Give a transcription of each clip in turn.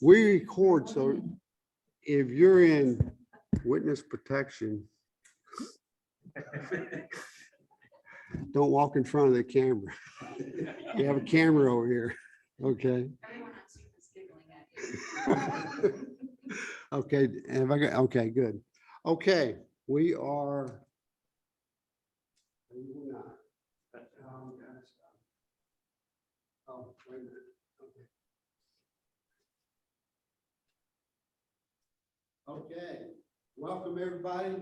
We record, so if you're in witness protection, don't walk in front of the camera. We have a camera over here, okay? Everyone on Zoom is giggling at you. Okay, have I got, okay, good. Okay, we are. Oh, wait a minute. Okay, welcome everybody.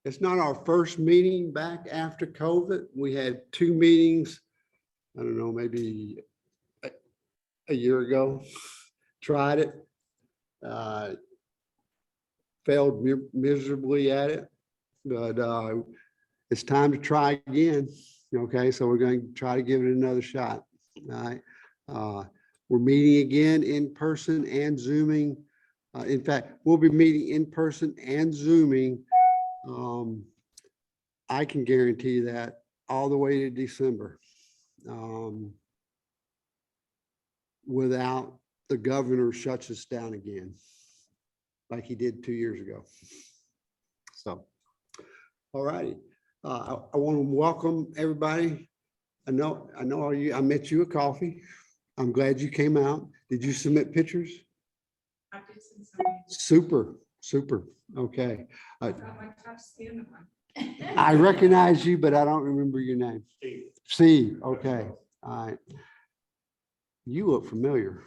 It's not our first meeting back after COVID. We had two meetings, I don't know, maybe a year ago. Tried it. Failed miserably at it, but it's time to try again. Okay, so we're going to try to give it another shot. All right. We're meeting again in person and Zooming. In fact, we'll be meeting in person and Zooming. I can guarantee that all the way to December, without the governor shuts us down again, like he did 2 years ago. So, all righty. I want to welcome everybody. I know all you, I met you at coffee. I'm glad you came out. Did you submit pictures? I did send something. Super, super. Okay. I got my top stand on. I recognize you, but I don't remember your name. Steve. Okay. All right. You look familiar.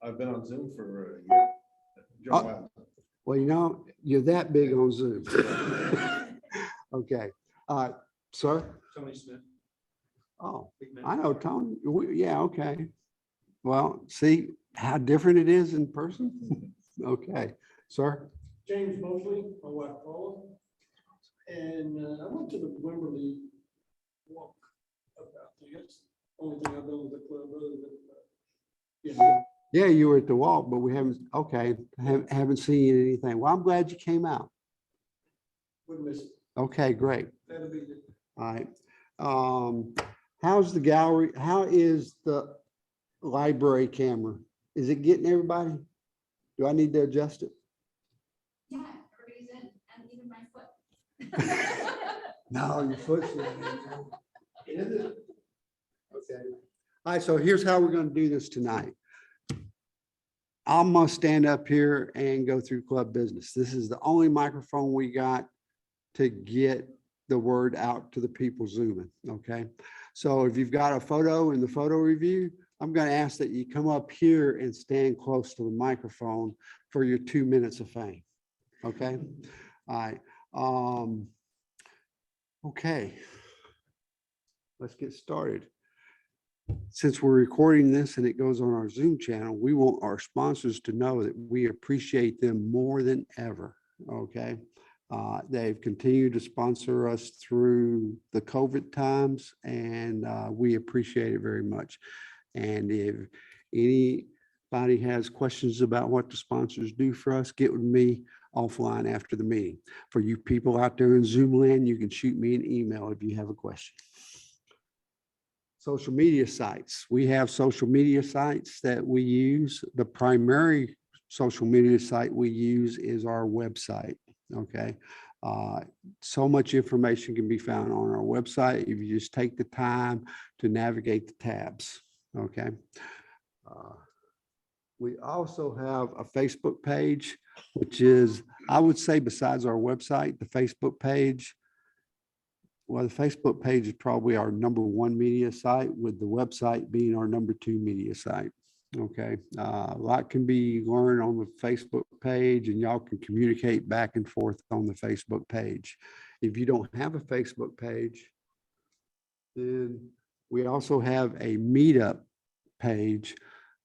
I've been on Zoom for a year. Oh. Well, you know, you're that big on Zoom. Okay. Sir? Tony Smith. Oh, I know Tony. Yeah, okay. Well, see how different it is in person? Okay, sir? James Mosley, my wife Paula, and I went to the Wimberley walk about, I guess, only thing I've done with the club other than, Yeah, you were at the walk, but we haven't, okay, haven't seen anything. Well, I'm glad you came out. wouldn't miss it. Okay, great. That'll be good. All right. How's the gallery? How is the library camera? Is it getting everybody? Do I need to adjust it? Yeah, everybody's in, and even my foot. No, your foot's not in. Is it? Okay. All right, so here's how we're going to do this tonight. I'm going to stand up here and go through club business. This is the only microphone we got to get the word out to the people Zooming, okay? So if you've got a photo in the photo review, I'm going to ask that you come up here and stand close to the microphone for your 2 minutes of fame, okay? All right. Okay, let's get started. Since we're recording this and it goes on our Zoom channel, we want our sponsors to know that we appreciate them more than ever, okay? They've continued to sponsor us through the COVID times, and we appreciate it very much. And if anybody has questions about what the sponsors do for us, get with me offline after the meeting. For you people out there in Zoom land, you can shoot me an email if you have a question. Social media sites. We have social media sites that we use. The primary social media site we use is our website. Okay. So much information can be found on our website if you just take the time to navigate the tabs. Okay. We also have a Facebook page, which is, I would say, besides our website, the Facebook page. Well, the Facebook page is probably our #1 media site, with the website being our #2 media site. Okay, a lot can be learned on the Facebook page, and y'all can communicate back and forth on the Facebook page. If you don't have a Facebook page, then we also have a meetup page.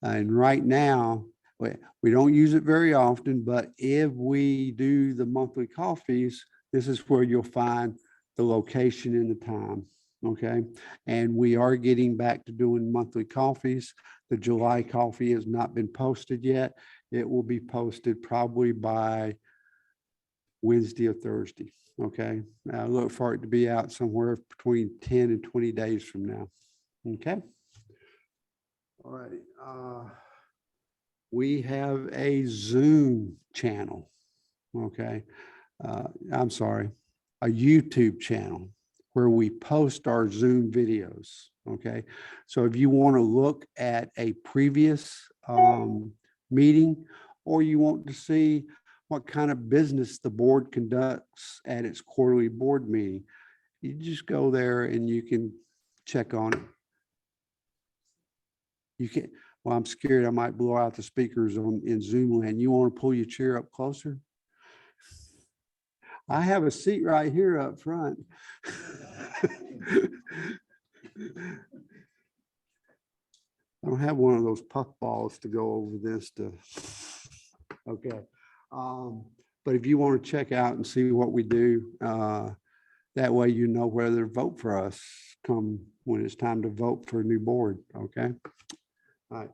And right now, we don't use it very often, but if we do the monthly coffees, this is where you'll find the location and the time. Okay. And we are getting back to doing monthly coffees. The July coffee has not been posted yet. It will be posted probably by Wednesday or Thursday. Okay. I look for it to be out somewhere between 10 and 20 days from now. Okay. All righty. We have a Zoom channel. Okay. I'm sorry, a YouTube channel where we post our Zoom videos. Okay. So if you want to look at a previous meeting, or you want to see what kind of business the board conducts at its quarterly board meeting, you just go there and you can check on it. You can, well, I'm scared I might blow out the speakers in Zoom land. You want to pull your chair up closer? I have a seat right here up front. I don't have one of those puff balls to go over this to, okay. But if you want to check out and see what we do, that way you know whether to vote for us come when it's time to vote for a new board, okay? All right.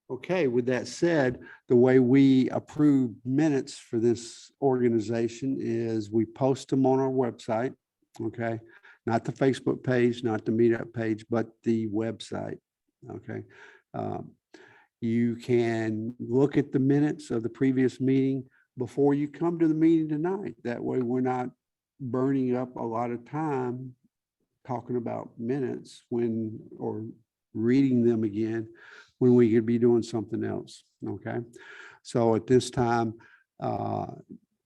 Okay, with that said, the way we approve minutes for this organization is we post them on our website, okay? Not the Facebook page, not the meetup page, but the website, okay? You can look at the minutes of the previous meeting before you come to the meeting tonight. That way we're not burning up a lot of time talking about minutes when, or reading them again, when we could be doing something else, okay? So at this time,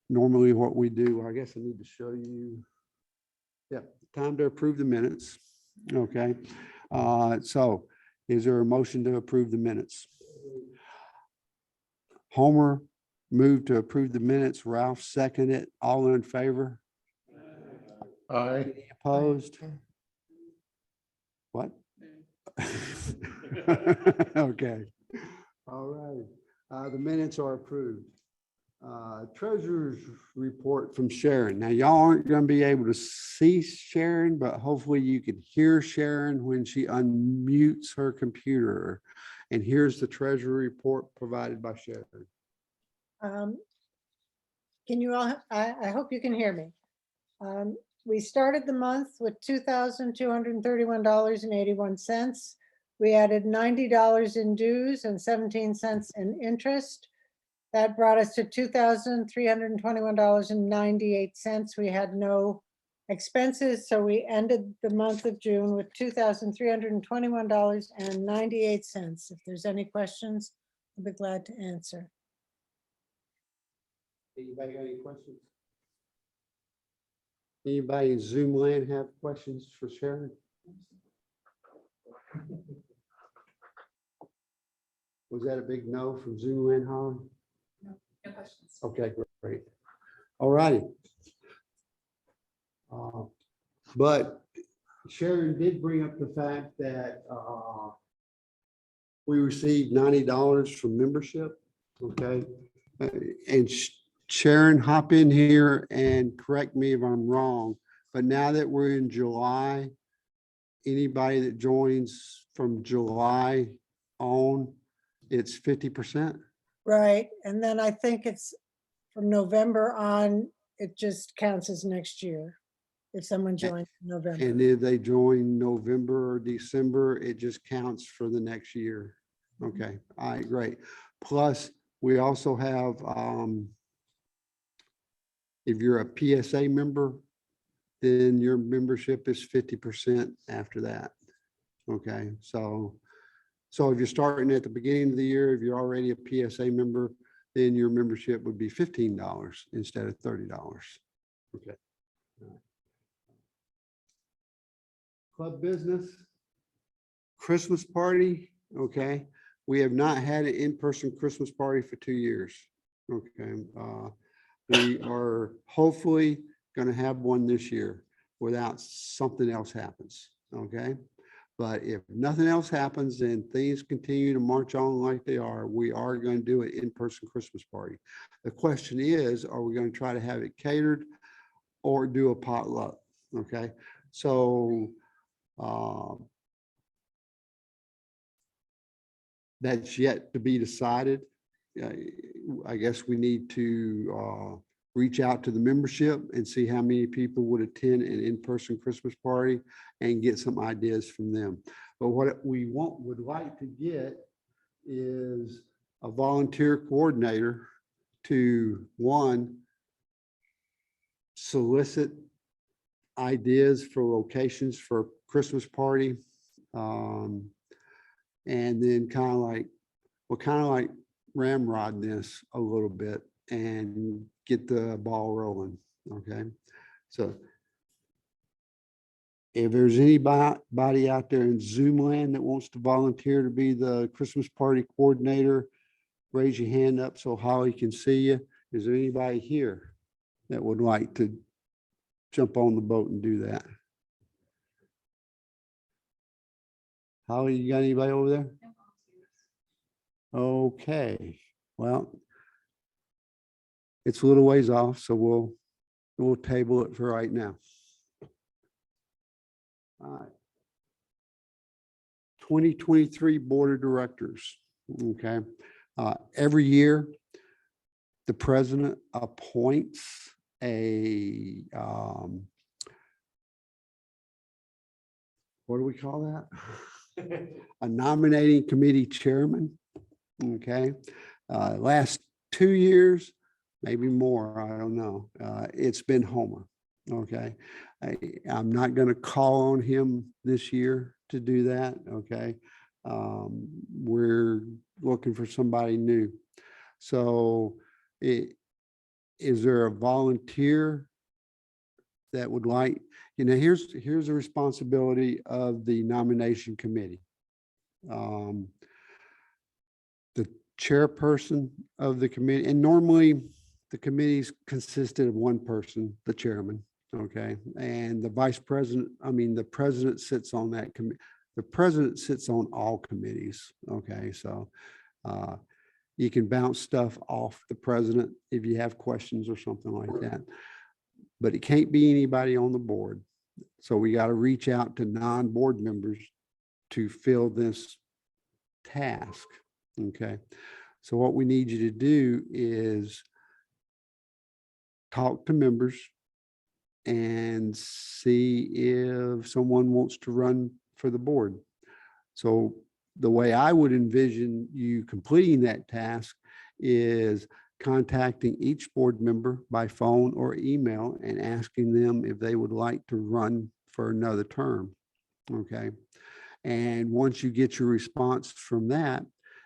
normally what we do, I guess I need to show you, yeah, time to approve the minutes, okay? So is there a motion to approve the minutes? Homer moved to approve the minutes, Ralph seconded it, all in favor? Aye. Any opposed? What? Okay. All right. The minutes are approved. Treasurer's report from Sharon. Now, y'all aren't going to be able to see Sharon, but hopefully you can hear Sharon when she unmutes her computer. And here's the treasurer report provided by Sharon. Can you all, I hope you can hear me. We started the month with $2,231.81. We added $90 in dues and 17 cents in interest. That brought us to $2,321.98. We had no expenses, so we ended the month of June with $2,321.98. If there's any questions, I'll be glad to answer. Anybody got any questions? Anybody in Zoom land have questions for Sharon? Was that a big no from Zoom land, Holly? No questions. Okay, great. All righty. But Sharon did bring up the fact that we received $90 from membership, okay? And Sharon, hop in here and correct me if I'm wrong, but now that we're in July, anybody that joins from July on, it's 50%. Right, and then I think it's from November on, it just counts as next year. If someone joins in November. And if they join November or December, it just counts for the next year. Okay, all right, great. Plus, we also have, if you're a PSA member, then your membership is 50% after that. Okay, so if you're starting at the beginning of the year, if you're already a PSA member, then your membership would be $15 instead of $30. Okay. Club business, Christmas party, okay. We have not had an in-person Christmas party for 2 years. Okay. We are hopefully going to have one this year without something else happens. Okay. But if nothing else happens and things continue to march on like they are, we are going to do an in-person Christmas party. The question is, are we going to try to have it catered or do a potluck? Okay. So that's yet to be decided. I guess we need to reach out to the membership and see how many people would attend an in-person Christmas party and get some ideas from them. But what we would like to get is a volunteer coordinator to, one, solicit ideas for locations for Christmas party. And then kind of like ramrod this a little bit and get the ball rolling. Okay. So if there's anybody out there in Zoom land that wants to volunteer to be the Christmas party coordinator, raise your hand up so Holly can see you. Is there anybody here that would like to jump on the boat and do that? Holly, you got anybody over there? No volunteers. Okay, well, it's a little ways off, so we'll table it for right now. All right. 2023 Board of Directors, okay? Every year, the president appoints a, what do we call that? A nominating committee chairman, okay? Last 2 years, maybe more, I don't know. It's been Homer, okay? I'm not going to call on him this year to do that, okay? We're looking for somebody new. So is there a volunteer that would like, here's the responsibility of the nomination committee. The chairperson of the committee, and normally the committee's consisted of one person, the chairman, okay? And the vice president, the president sits on that committee. The president sits on all committees, okay? So you can bounce stuff off the president if you have questions or something like that. But it can't be anybody on the board. So we got to reach out to non-board members to fill this task, okay? So what we need you to do is talk to members and see if someone wants to run for the board. So the way I would envision you completing that task is contacting each board member by phone or email and asking them if they would like to run for another term, okay? And once you get your response from that,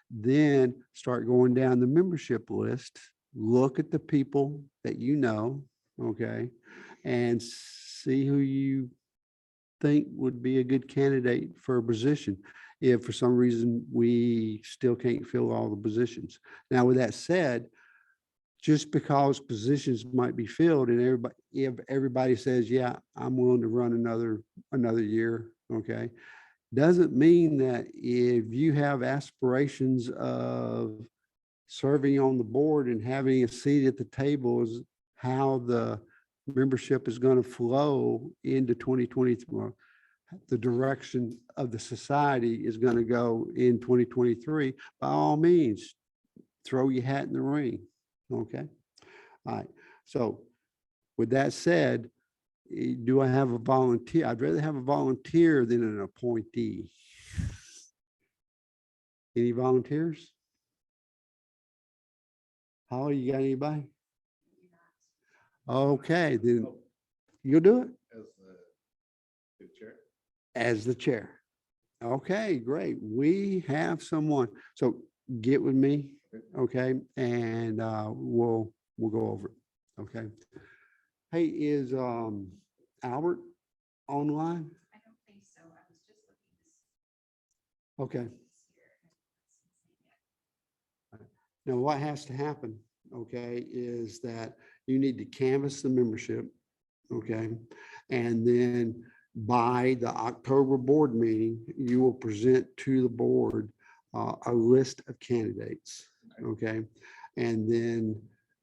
then start going down the membership list, look at the people that you know, okay? And see who you think would be a good candidate for a position if for some reason we still can't fill all the positions. Now, with that said, just because positions might be filled and if everybody says, yeah, I'm willing to run another year, okay, doesn't mean that if you have aspirations of serving on the board and having a seat at the table is how the membership is going to flow into 2023, the direction of the society is going to go in 2023, by all means, throw your hat in the ring, okay? All right, so with that said, do I have a volunteer? I'd rather have a volunteer than an appointee. Any volunteers? Holly, you got anybody? Okay, then you'll do it As the chair. as the chair. Okay, great. We have someone. So get with me, okay? And we'll go over it, okay? Hey, is Albert online? I don't think so. I was just looking Okay. this year. Now, what has to happen, okay, is that you need to canvass the membership, okay? And then by the October board meeting, you will present to the board a list of candidates, okay? And then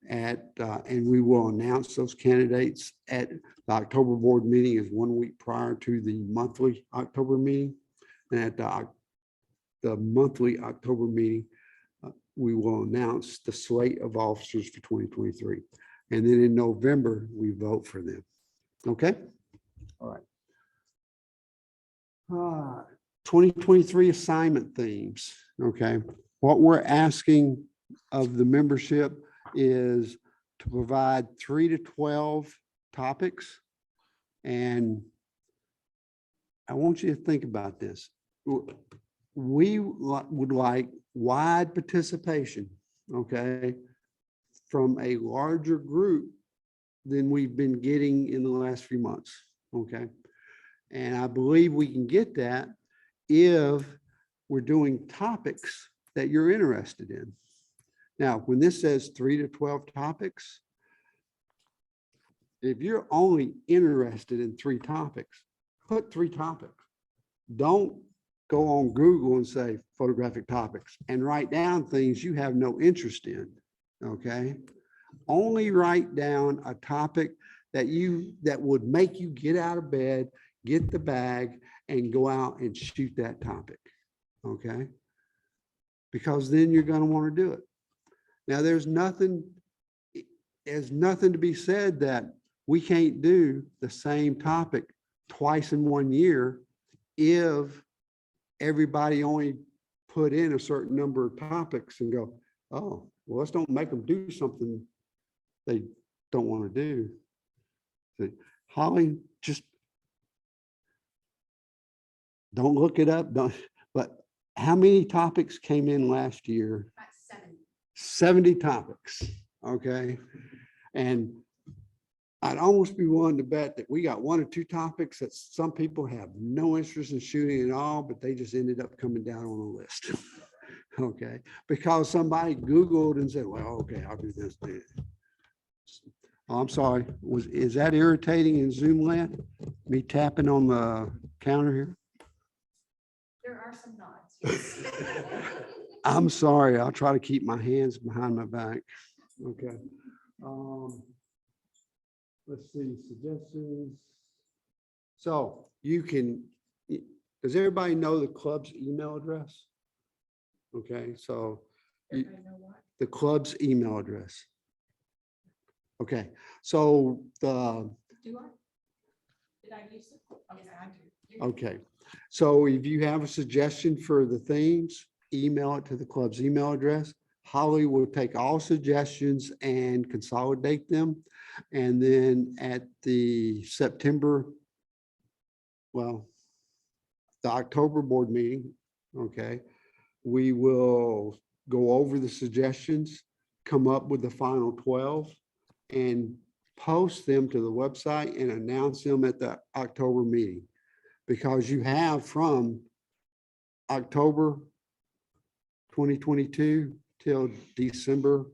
and we will announce those candidates at the October board meeting is 1 week prior to the monthly October meeting. And at the monthly October meeting, we will announce the slate of officers for 2023. And then in November, we vote for them. Okay? All right. 2023 assignment themes, okay? What we're asking of the membership is to provide 3 to 12 topics. And I want you to think about this. We would like wide participation, okay, from a larger group than we've been getting in the last few months, okay? And I believe we can get that if we're doing topics that you're interested in. Now, when this says 3 to 12 topics, if you're only interested in 3 topics, put 3 topics. Don't go on Google and say photographic topics and write down things you have no interest in, okay? Only write down a topic that would make you get out of bed, get the bag, and go out and shoot that topic, okay? Because then you're going to want to do it. Now, there's nothing to be said that we can't do the same topic twice in 1 year if everybody only put in a certain number of topics and go, oh, well, let's don't make them do something they don't want to do. So, Holly, just don't look it up. But how many topics came in last year? About 70. 70 topics, okay? And I'd almost be willing to bet that we got 1 or 2 topics that some people have no interest in shooting at all, but they just ended up coming down on the list, okay? Because somebody Googled and said, well, okay, I'll do this. Oh, I'm sorry, is that irritating in Zoom land? Me tapping on the counter here? There are some nods. Yes. I'm sorry, I'll try to keep my hands behind my back. Okay. Let's see, suggestions. So you can, does everybody know the club's email address? Okay, so Everybody know what? the club's email address. Okay, so the, Do I? Did I use it? Okay, I do. okay, so if you have a suggestion for the themes, email it to the club's email address. Holly will take all suggestions and consolidate them. And then at the September, well, the October board meeting, okay, we will go over the suggestions, come up with the final 12 and post them to the website and announce them at the October meeting. Because you have from October 2022 till December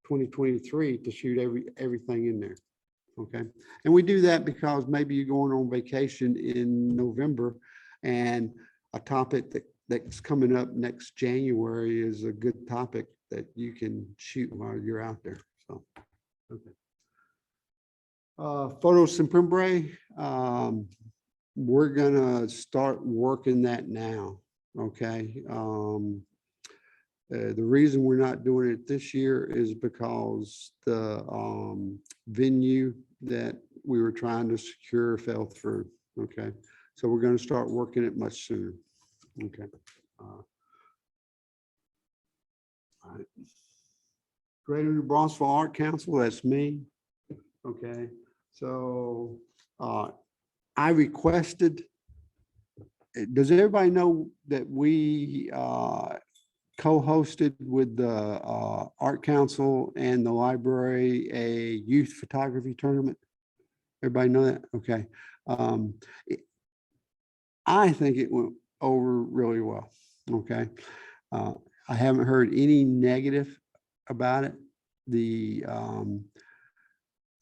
2023 to shoot everything in there. Okay. And we do that because maybe you're going on vacation in November and a topic that's coming up next January is a good topic that you can shoot while you're out there. So, okay. Photo Simprimbre, we're gonna start working that now. Okay. The reason we're not doing it this year is because the venue that we were trying to secure fell through. Okay, so we're going to start working it much sooner. Okay. All right. Greater New Braunfels Art Council, that's me. Okay, so I requested. Does everybody know that we co-hosted with the Art Council and the library a youth photography tournament? Everybody know that? Okay. I think it went over really well. Okay. I haven't heard any negative about it.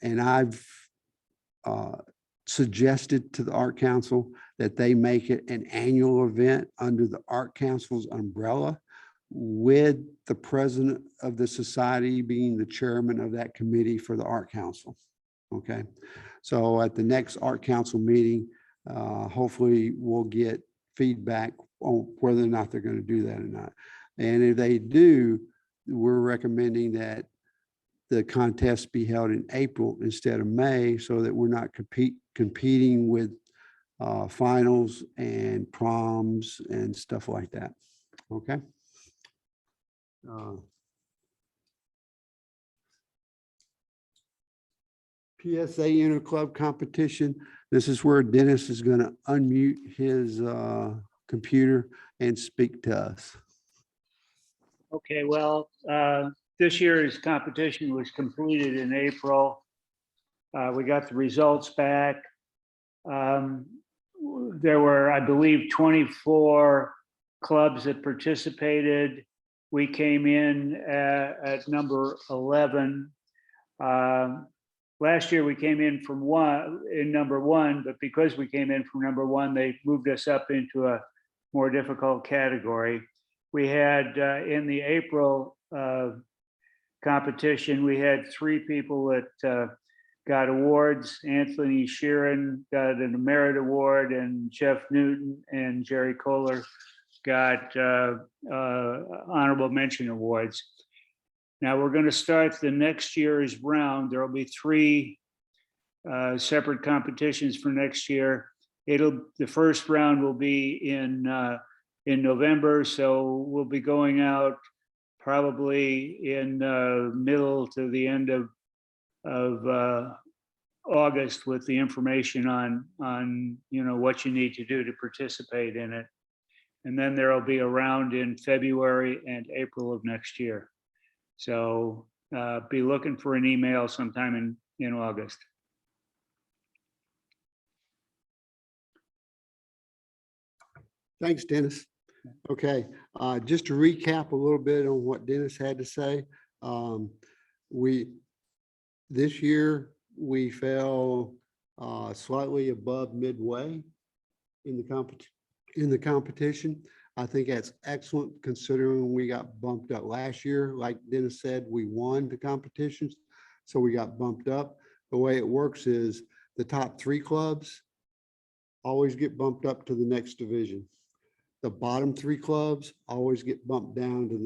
And I've suggested to the Art Council that they make it an annual event under the Art Council's umbrella, with the president of the society being the chairman of that committee for the Art Council. Okay, so at the next Art Council meeting, hopefully we'll get feedback on whether or not they're going to do that or not. And if they do, we're recommending that the contest be held in April instead of May, so that we're not competing with finals and proms and stuff like that. Okay. PSA Interclub competition. This is where Dennis is going to unmute his computer and speak to us. Okay, well, this year's competition was completed in April. We got the results back. There were, I believe, 24 clubs that participated. We came in at number 11. Last year we came in number one, but because we came in from number one, they moved us up into a more difficult category. We had in the April competition, we had 3 people that got awards. Anthony Sheeran got an Merit Award, and Jeff Newton and Jerry Kohler got honorable mention awards. Now we're going to start the next year's round. There will be 3 separate competitions for next year. The first round will be in November, so we'll be going out probably in middle to the end of August with the information on what you need to do to participate in it. And then there will be a round in February and April of next year. So be looking for an email sometime in August. Thanks, Dennis. Okay, just to recap a little bit on what Dennis had to say. This year we fell slightly above midway in the competition. I think that's excellent considering we got bumped up last year. Like Dennis said, we won the competitions, so we got bumped up. The way it works is the top 3 clubs always get bumped up to the next division. The bottom 3 clubs always get bumped down to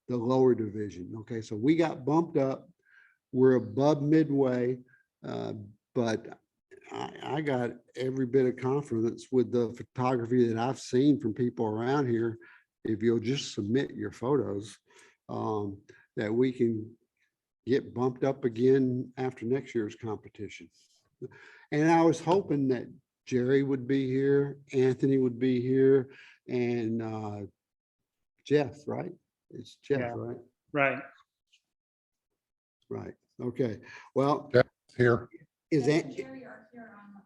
the lower division. Okay, so we got bumped up. We're above midway, but I got every bit of confidence with the photography that I've seen from people around here. If you'll just submit your photos, that we can get bumped up again after next year's competition. And I was hoping that Jerry would be here, Anthony would be here, and Jeff, right? It's Jeff, Yeah. right? Right. Right. Okay. Well, Here. is Jeff that and Jerry are here on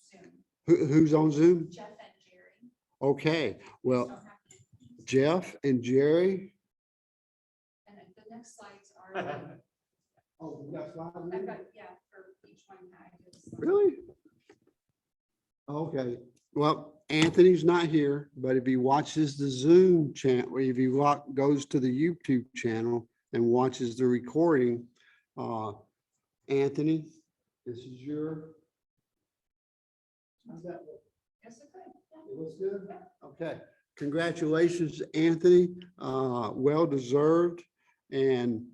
Zoom. who's on Zoom? Jeff and Jerry. Okay. Well, Don't have to- Jeff and Jerry. And then the next slides are, Oh, we got slides. I've got, yeah, for each one. I did a slide. Really? Okay, well, Anthony's not here, but if he watches the Zoom channel, if he goes to the YouTube channel and watches the recording, Anthony, this is your. How's that look? Yes, it could. Yeah. It looks good? Okay, congratulations, Anthony. Well deserved. And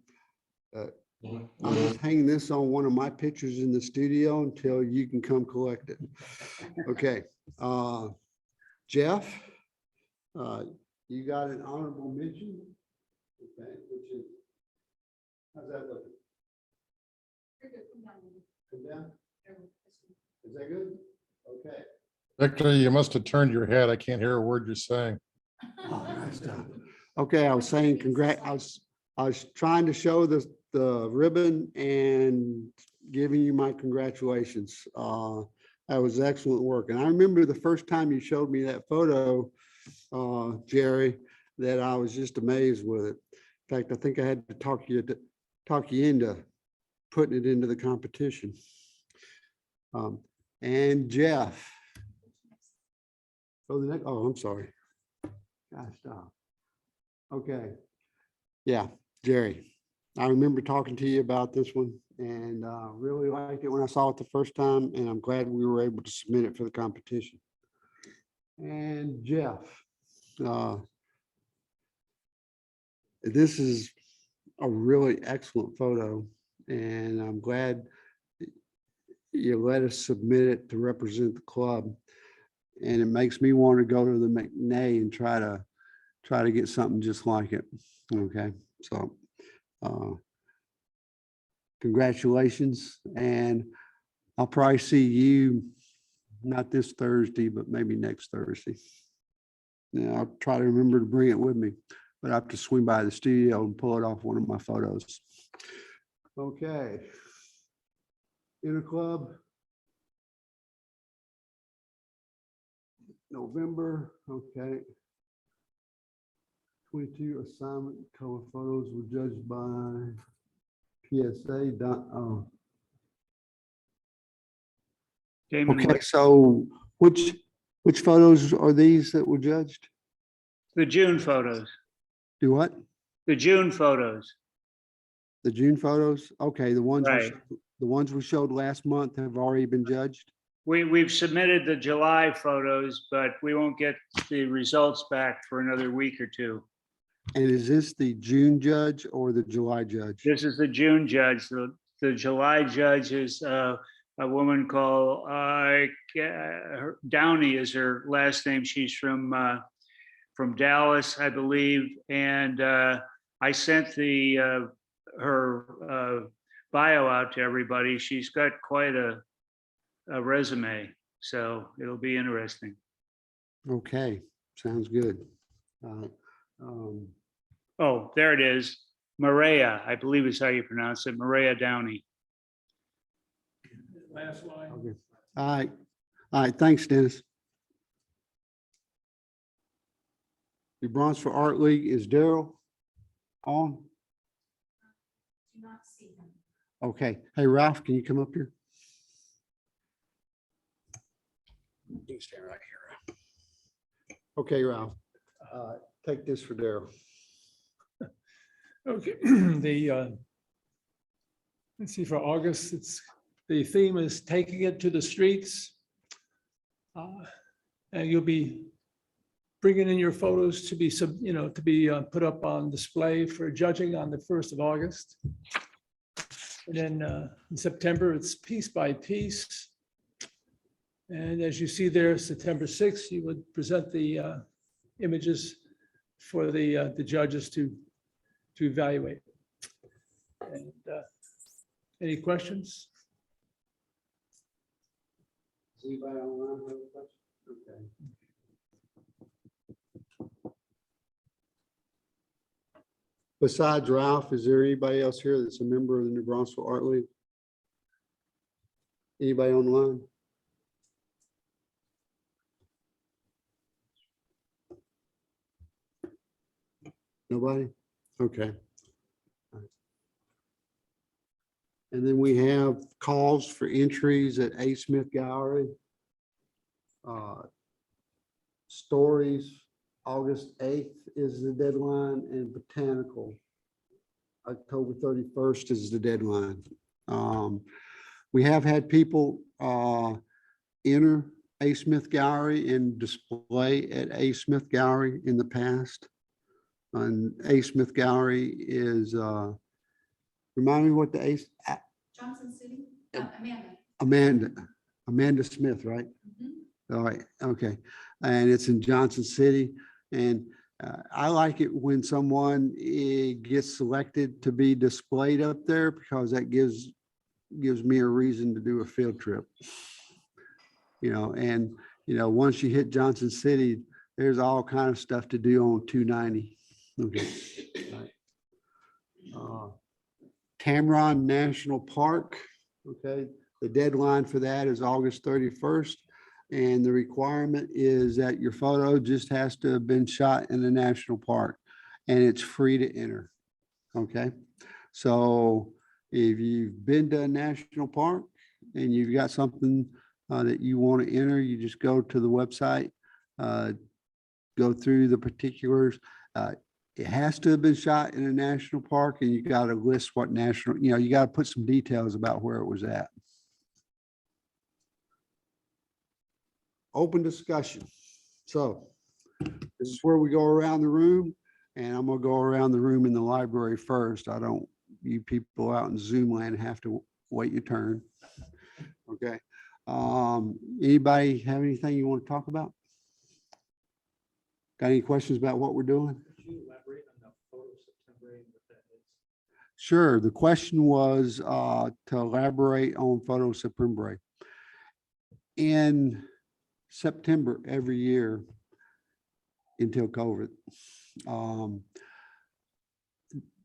I'll just hang this on one of my pictures in the studio until you can come collect it. Okay, Jeff, you got an honorable mention? Okay, which is, how's that looking? You're good. Come down. Come down? There, this one. Is that good? Okay. Victor, you must have turned your head. I can't hear a word you're saying. Oh, nice job. Okay, I was saying I was trying to show the ribbon and giving you my congratulations. That was excellent work. And I remember the first time you showed me that photo, Jerry, that I was just amazed with it. In fact, I think I had to talk you into putting it into the competition. And Jeff. Oh, I'm sorry. Gosh, stop. Okay. Yeah, Jerry. I remember talking to you about this one and really liked it when I saw it the first time, and I'm glad we were able to submit it for the competition. And Jeff, this is a really excellent photo, and I'm glad you let us submit it to represent the club. And it makes me want to go to the McNay and try to get something just like it. Okay, so congratulations, and I'll probably see you not this Thursday, but maybe next Thursday. Yeah, I'll try to remember to bring it with me, but I have to swing by the studio and pull it off one of my photos. Okay. Inner Club. November, okay. 22 assignment color photos were judged by PSA. Damon, Okay, so which photos are these that were judged? the June photos, Do what? the June photos. The June photos? Okay, the ones Right. we showed last month have already been judged? We've submitted the July photos, but we won't get the results back for another week or two. And is this the June judge or the July judge? This is the June judge. The July judge is a woman called Downey is her last name. She's from Dallas, I believe. And I sent her bio out to everybody. She's got quite a resume, so it'll be interesting. Okay, sounds good. Oh, there it is. Maria, I believe is how you pronounce it. Maria Downey. Last line. Okay. All right, thanks, Dennis. The Braunfels Art League, is Daryl on? Do not see him. Okay, hey Ralph, can you come up here? You can stand right here. Okay, Ralph, take this for Daryl. Okay, let's see, for August, the theme is taking it to the streets. And you'll be bringing in your photos to be, put up on display for judging on the 1st of August. And then in September, it's piece by piece. And as you see there, September 6th, you would present the images for the judges to evaluate. And any questions? Does anybody online have a question? Okay. Besides Ralph, is there anybody else here that's a member of the New Braunfels Art League? Anybody online? Nobody? Okay. And then we have calls for entries at A. Smith Gallery. Stories, August 8th is the deadline, and Botanical, October 31st is the deadline. We have had people enter A. Smith Gallery and display at A. Smith Gallery in the past. And A. Smith Gallery is, remind me what the A. Johnson City, Amanda Smith, right? Mhm. All right, okay. And it's in Johnson City. And I like it when someone gets selected to be displayed up there, because that gives me a reason to do a field trip. And once you hit Johnson City, there's all kind of stuff to do on 290. Okay. Right. Tamron National Park. Okay. The deadline for that is August 31st. And the requirement is that your photo just has to have been shot in the national park, and it's free to enter. Okay. So if you've been to a national park and you've got something that you want to enter, you just go to the website, go through the particulars. It has to have been shot in a national park, and you got to list what national, you got to put some details about where it was at. Open discussion. So this is where we go around the room And I'm gonna go around the room in the library first. I don't, you people out in Zoom land have to wait your turn. Okay. Anybody have anything you want to talk about? Got any questions about what we're doing? Sure. The question was to elaborate on Photo September. In September every year until COVID,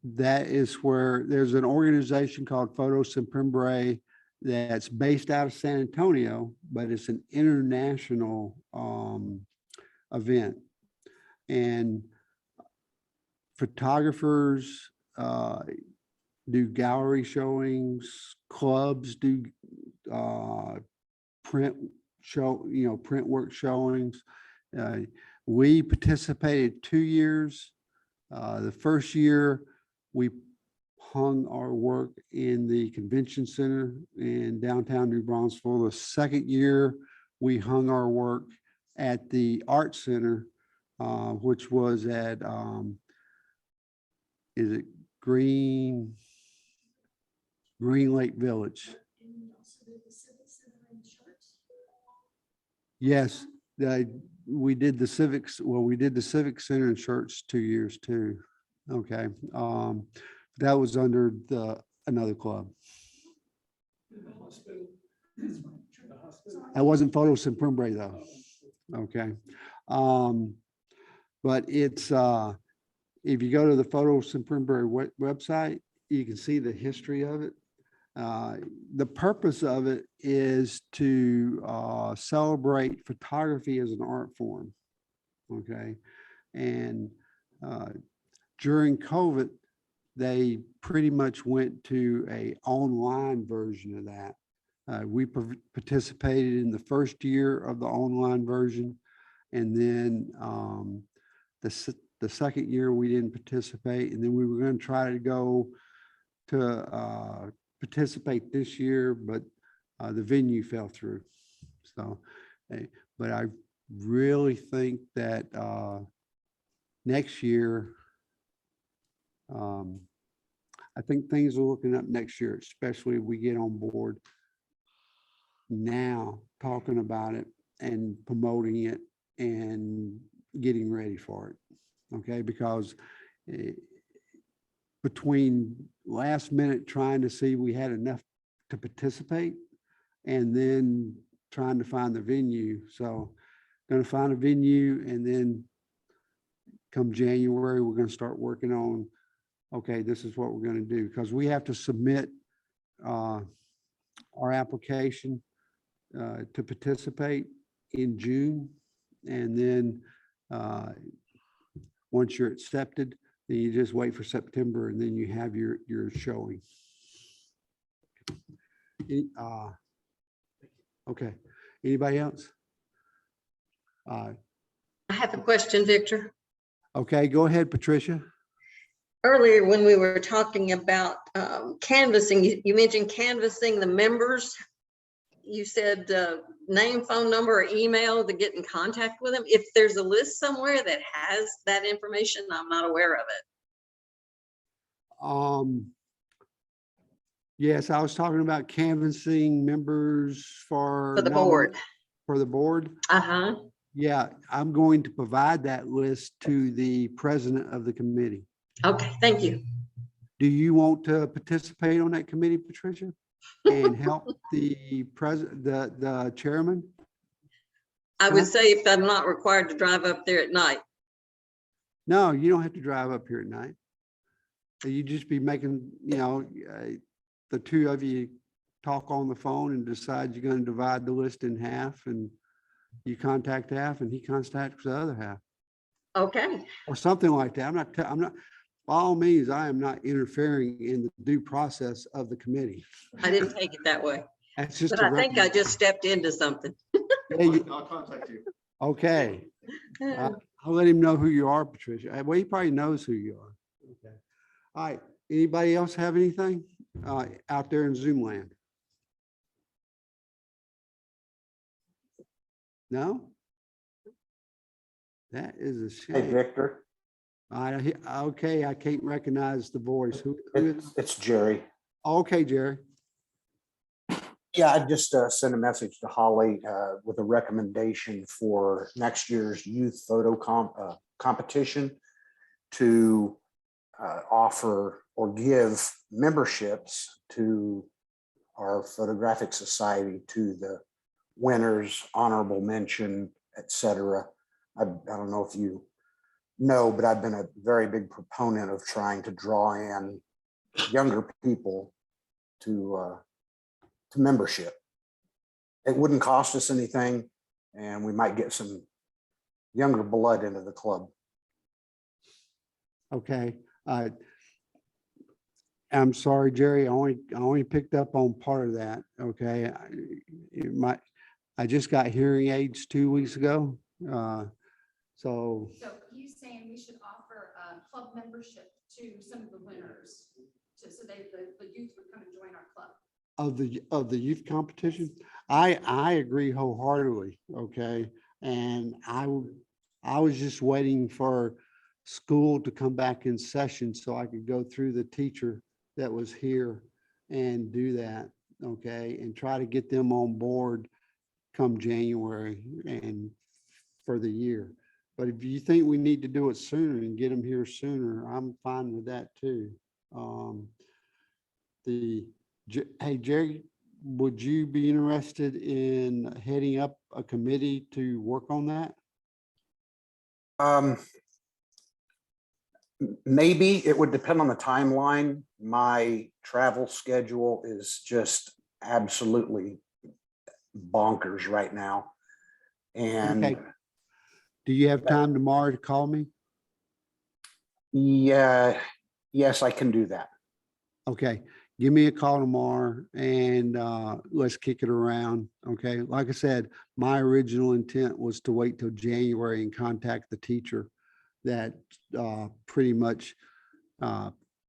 that is where there's an organization called Photo September that's based out of San Antonio, but it's an international event. And photographers do gallery showings, clubs do print work showings. We participated 2 years. The first year we hung our work in the convention center in downtown New Braunfels. The second year we hung our work at the art center, which was at, is it Green Lake Village? Yes, we did the civics. Well, we did the Civic Center in Church 2 years too. Okay. That was under another club. That wasn't Photo September though. Okay. But it's, if you go to the Photo September website, you can see the history of it. The purpose of it is to celebrate photography as an art form. Okay. And during COVID, they pretty much went to an online version of that. We participated in the first year of the online version. And then the second year we didn't participate. And then we were going to try to go to participate this year, but the venue fell through. So, but I really think that next year, I think things are looking up next year, especially if we get on board now talking about it and promoting it and getting ready for it. Okay, because between last minute trying to see we had enough to participate and then trying to find the venue. So going to find a venue, and then come January, we're going to start working on, okay, this is what we're going to do, because we have to submit our application to participate in June. And then once you're accepted, then you just wait for September, and then you have your showing. Okay, anybody else? I have a question, Victor. Okay, go ahead, Patricia. Earlier, when we were talking about canvassing, you mentioned canvassing the members. You said name, phone number, or email to get in contact with them. If there's a list somewhere that has that information, I'm not aware of it. Yes, I was talking about canvassing members for For the board. For the board. Uh-huh. Yeah, I'm going to provide that list to the president of the committee. Okay, thank you. Do you want to participate on that committee, Patricia? And help the president, the chairman? I would say if I'm not required to drive up there at night. No, you don't have to drive up here at night. You just be making, the two of you talk on the phone and decide you're going to divide the list in half, and you contact half and he contacts the other half. Okay. Or something like that. I'm not, by all means, I am not interfering in the due process of the committee. I didn't take it that way. That's just. But I think I just stepped into something. I'll contact you. Okay. I'll let him know who you are, Patricia. Well, he probably knows who you are. Okay. All right. Anybody else have anything out there in Zoom land? No? That is a Hey, shame. Victor. Okay, I can't recognize the voice. Who is? It's Jerry. Okay, Jerry. Yeah, I just sent a message to Holly with a recommendation for next year's youth photo competition to offer or give memberships to our photographic society, to the winners, honorable mention, etc. I don't know if you know, but I've been a very big proponent of trying to draw in younger people to membership. It wouldn't cost us anything, and we might get some younger blood into the club. Okay. I'm sorry, Jerry. I only picked up on part of that. Okay. I just got hearing aids 2 weeks ago. So So he's saying we should offer a club membership to some of the winners, so the youth would come and join our club. of the youth competition, I agree wholeheartedly. Okay. And I was just waiting for school to come back in session so I could go through the teacher that was here and do that. Okay. And try to get them on board come January and for the year. But if you think we need to do it sooner and get them here sooner, I'm fine with that too. Hey, Jerry, would you be interested in heading up a committee to work on that? Maybe it would depend on the timeline. My travel schedule is just absolutely bonkers right now. And Okay. Do you have time tomorrow to call me? yeah, yes, I can do that. Okay, give me a call tomorrow and let's kick it around. Okay, like I said, my original intent was to wait till January and contact the teacher that pretty much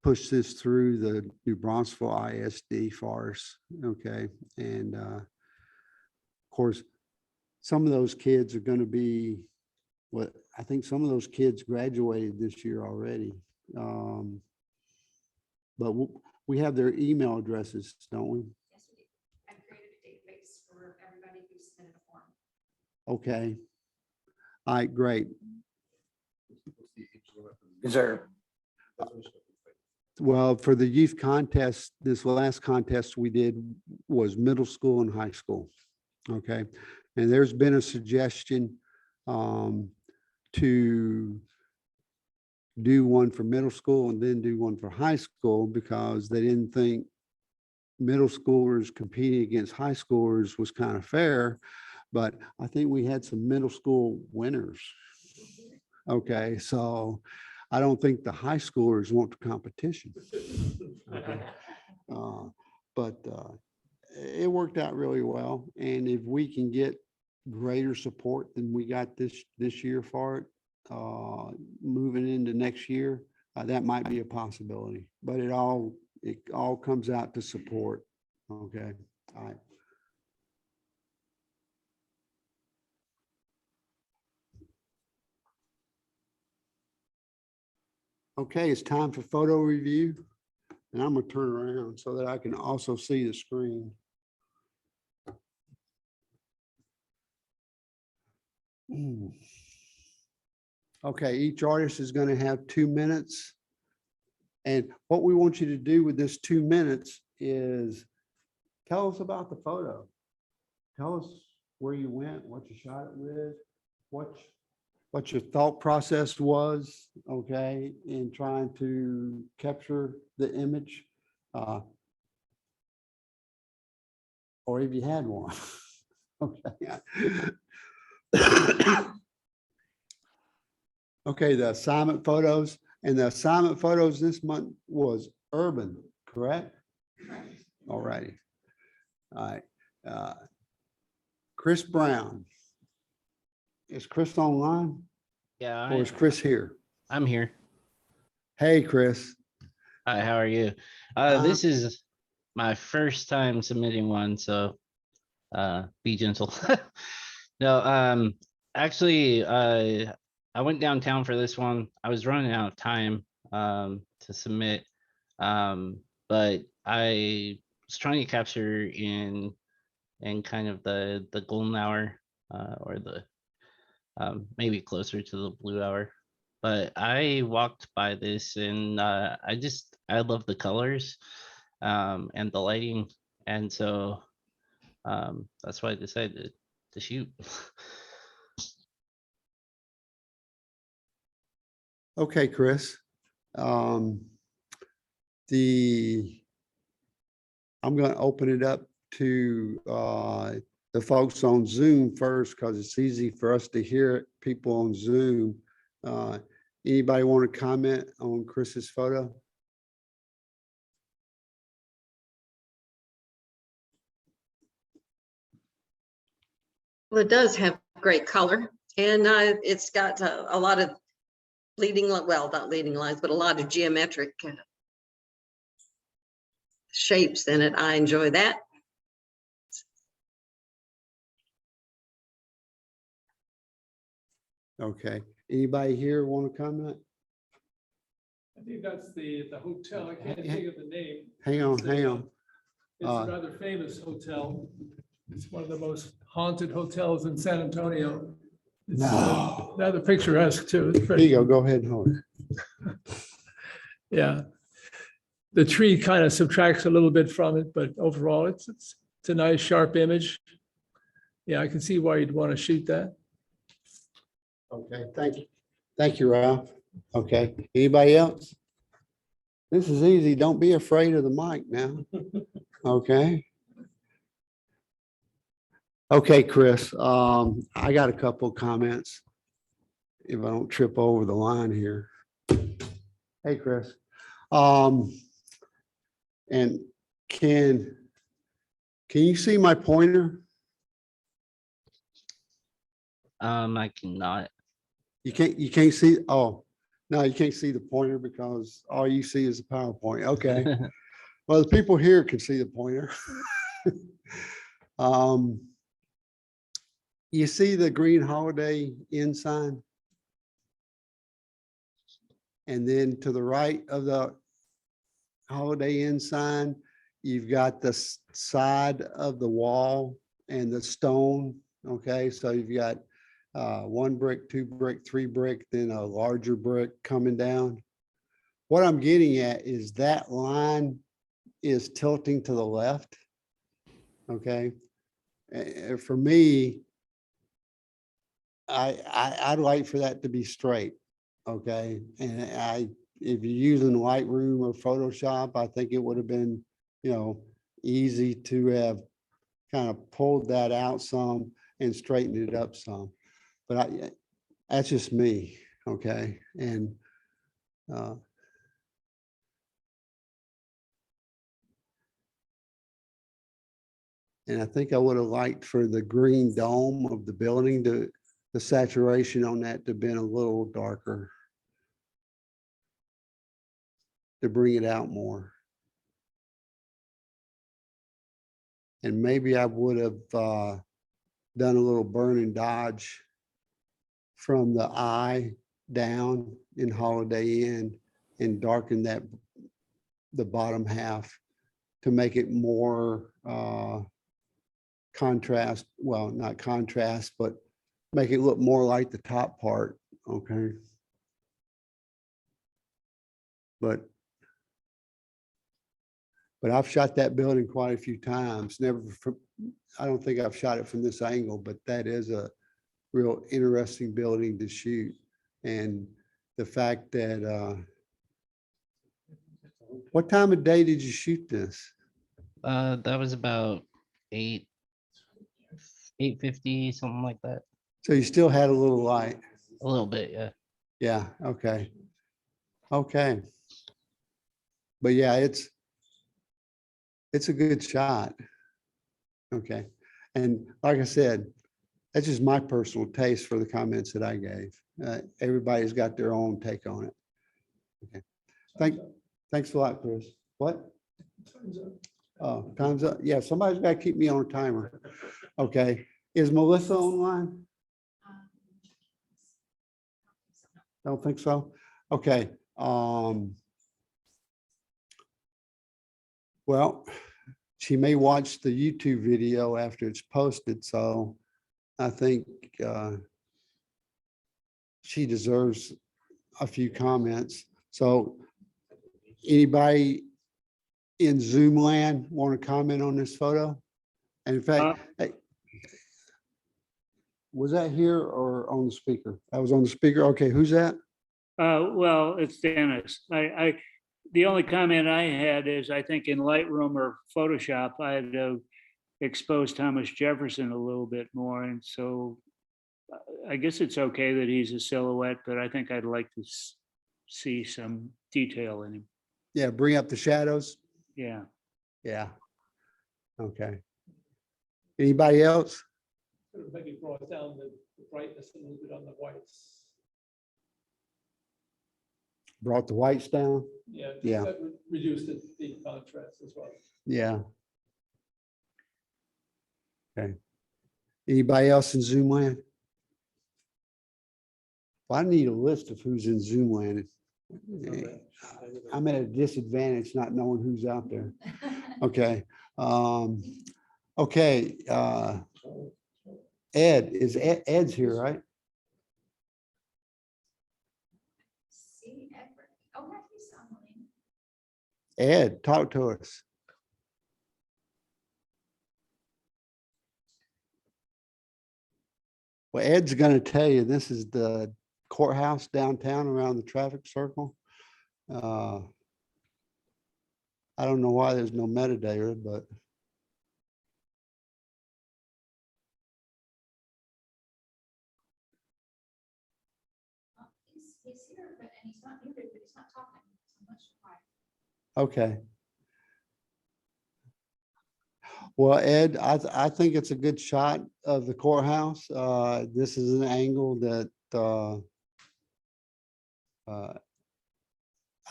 pushed this through the New Braunfels ISD for us. Okay, and of course, some of those kids are going to be I think some of those kids graduated this year already. But we have their email addresses, don't we? Yes, we do. I created a database for everybody who submitted a form. Okay. All right, great. Is there, Well, for the youth contest, this last contest we did was middle school and high school. Okay. And there's been a suggestion to do one for middle school and then do one for high school because they didn't think middle schoolers competing against high schoolers was kind of fair. But I think we had some middle school winners. Okay, so I don't think the high schoolers want the competition. Okay. But it worked out really well. And if we can get greater support than we got this year for it, moving into next year, that might be a possibility. But it all comes out to support. Okay. All right. Okay, it's time for photo review. And I'm gonna turn around so that I can also see the screen. Okay, each artist is going to have 2 minutes. And what we want you to do with this 2 minutes is tell us about the photo. Tell us where you went, what you shot it with, what your thought process was, okay, in trying to capture the image. Or if you had one. Okay. Okay, the assignment photos, and the assignment photos this month was urban, correct? All righty. All right. Chris Brown. Is Chris online Yeah, or is Chris here? I'm here. Hey, Chris. Hi, how are you? This is my first time submitting one, so be gentle. No, actually, I went downtown for this one. I was running out of time to submit. But I was trying to capture in kind of the golden hour or the maybe closer to the blue hour. But I walked by this and I love the colors and the lighting. And so that's why I decided to shoot. Okay, Chris. I'm going to open it up to the folks on Zoom first because it's easy for us to hear people on Zoom. Anybody want to comment on Chris's photo? Well, it does have great color and it's got a lot of well, not leading lines, but a lot of geometric shapes in it. I enjoy that. Okay. Anybody here want to comment? I think that's the hotel. I can't think of the name. Hang on, hang on. It's a rather famous hotel. It's one of the most haunted hotels in San Antonio. It's No. rather picturesque too. It's Here pretty, you go. Go ahead and hold it. yeah. The tree kind of subtracts a little bit from it, but overall it's a nice sharp image. Yeah, I can see why you'd want to shoot that. Okay, thank you. Thank you, Ralph. Okay, anybody else? This is easy. Don't be afraid of the mic now. Okay. Okay, Chris, I got a couple of comments. If I don't trip over the line here. Hey, Chris. And can you see my pointer? I cannot. You can't see, oh, no, you can't see the pointer because all you see is the PowerPoint. Okay. Well, the people here can see the pointer. You see the green Holiday Inn sign? And then to the right of the Holiday Inn sign, you've got the side of the wall and the stone. Okay, so you've got 1 brick, 2 brick, 3 brick, then a larger brick coming down. What I'm getting at is that line is tilting to the left. Okay. For me, I'd like for that to be straight. Okay. And if you're using Lightroom or Photoshop, I think it would have been, easy to have kind of pulled that out some and straightened it up some. But that's just me. Okay. And I think I would have liked for the green dome of the building the saturation on that to have been a little darker. To bring it out more. And maybe I would have done a little burn and dodge from the eye down in Holiday Inn and darken the bottom half to make it more contrast, well, not contrast, but make it look more like the top part. Okay. But I've shot that building quite a few times. I don't think I've shot it from this angle, but that is a real interesting building to shoot. And the fact that, what time of day did you shoot this? That was about 8:50, something like that. So you still had a little light. A little bit, yeah. Yeah, okay. Okay. But yeah, it's a good shot. Okay. And like I said, that's just my personal taste for the comments that I gave. Everybody's got their own take on it. Okay. Thanks a lot, Chris. What? Oh, time's up. Yeah, somebody's got to keep me on a timer. Okay. Is Melissa online? Don't think so? Okay. Well, she may watch the YouTube video after it's posted, so I think she deserves a few comments. So anybody in Zoom land want to comment on this photo? And in fact, hey, was that here or on the speaker? I was on the speaker. Okay, who's that? Well, it's Dennis. The only comment I had is I think in Lightroom or Photoshop, I had to expose Thomas Jefferson a little bit more. And so I guess it's okay that he's a silhouette, but I think I'd like to see some detail in him. Yeah, bring up the shadows. Yeah. Yeah. Okay. Anybody else? Sort of maybe brought down the brightness a little bit on the whites. Brought the whites down? Yeah. Yeah. That would reduce the contrast as well. Yeah. Okay. Anybody else in Zoom land? Well, I need a list of who's in Zoom land. I'm at a disadvantage not knowing who's out there. Okay. Okay. Ed's here, right? See, Edward. Oh, yeah, he's online. Ed, talk to us. Well, Ed's going to tell you, this is the courthouse downtown around the traffic circle. I don't know why there's no metadata, but He's here, but and he's not muted, but he's not talking. So I'm not sure why. okay. Well, Ed, I think it's a good shot of the courthouse. This is an angle that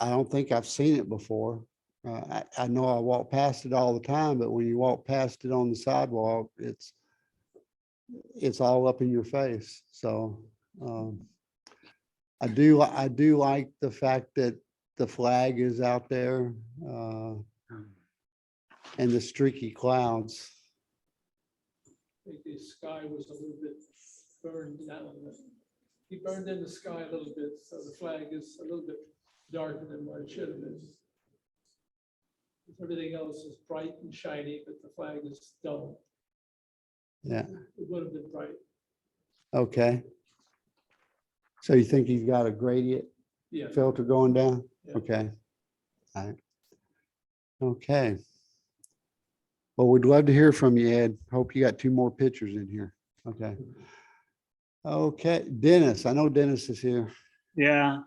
I don't think I've seen it before. I know I walk past it all the time, but when you walk past it on the sidewalk, it's all up in your face. So I do like the fact that the flag is out there and the streaky clouds. I think the sky was a little bit burned down. He burned in the sky a little bit, so the flag is a little bit darker than what it should have been. Everything else is bright and shiny, but the flag is dull. Yeah. It would have been bright. Okay. So you think you've got a gradient Yeah. filter going down? Yeah. Okay. All right. Okay. Well, we'd love to hear from you, Ed. Hope you got 2 more pictures in here. Okay. Okay, Dennis, I know Dennis is here. Yeah.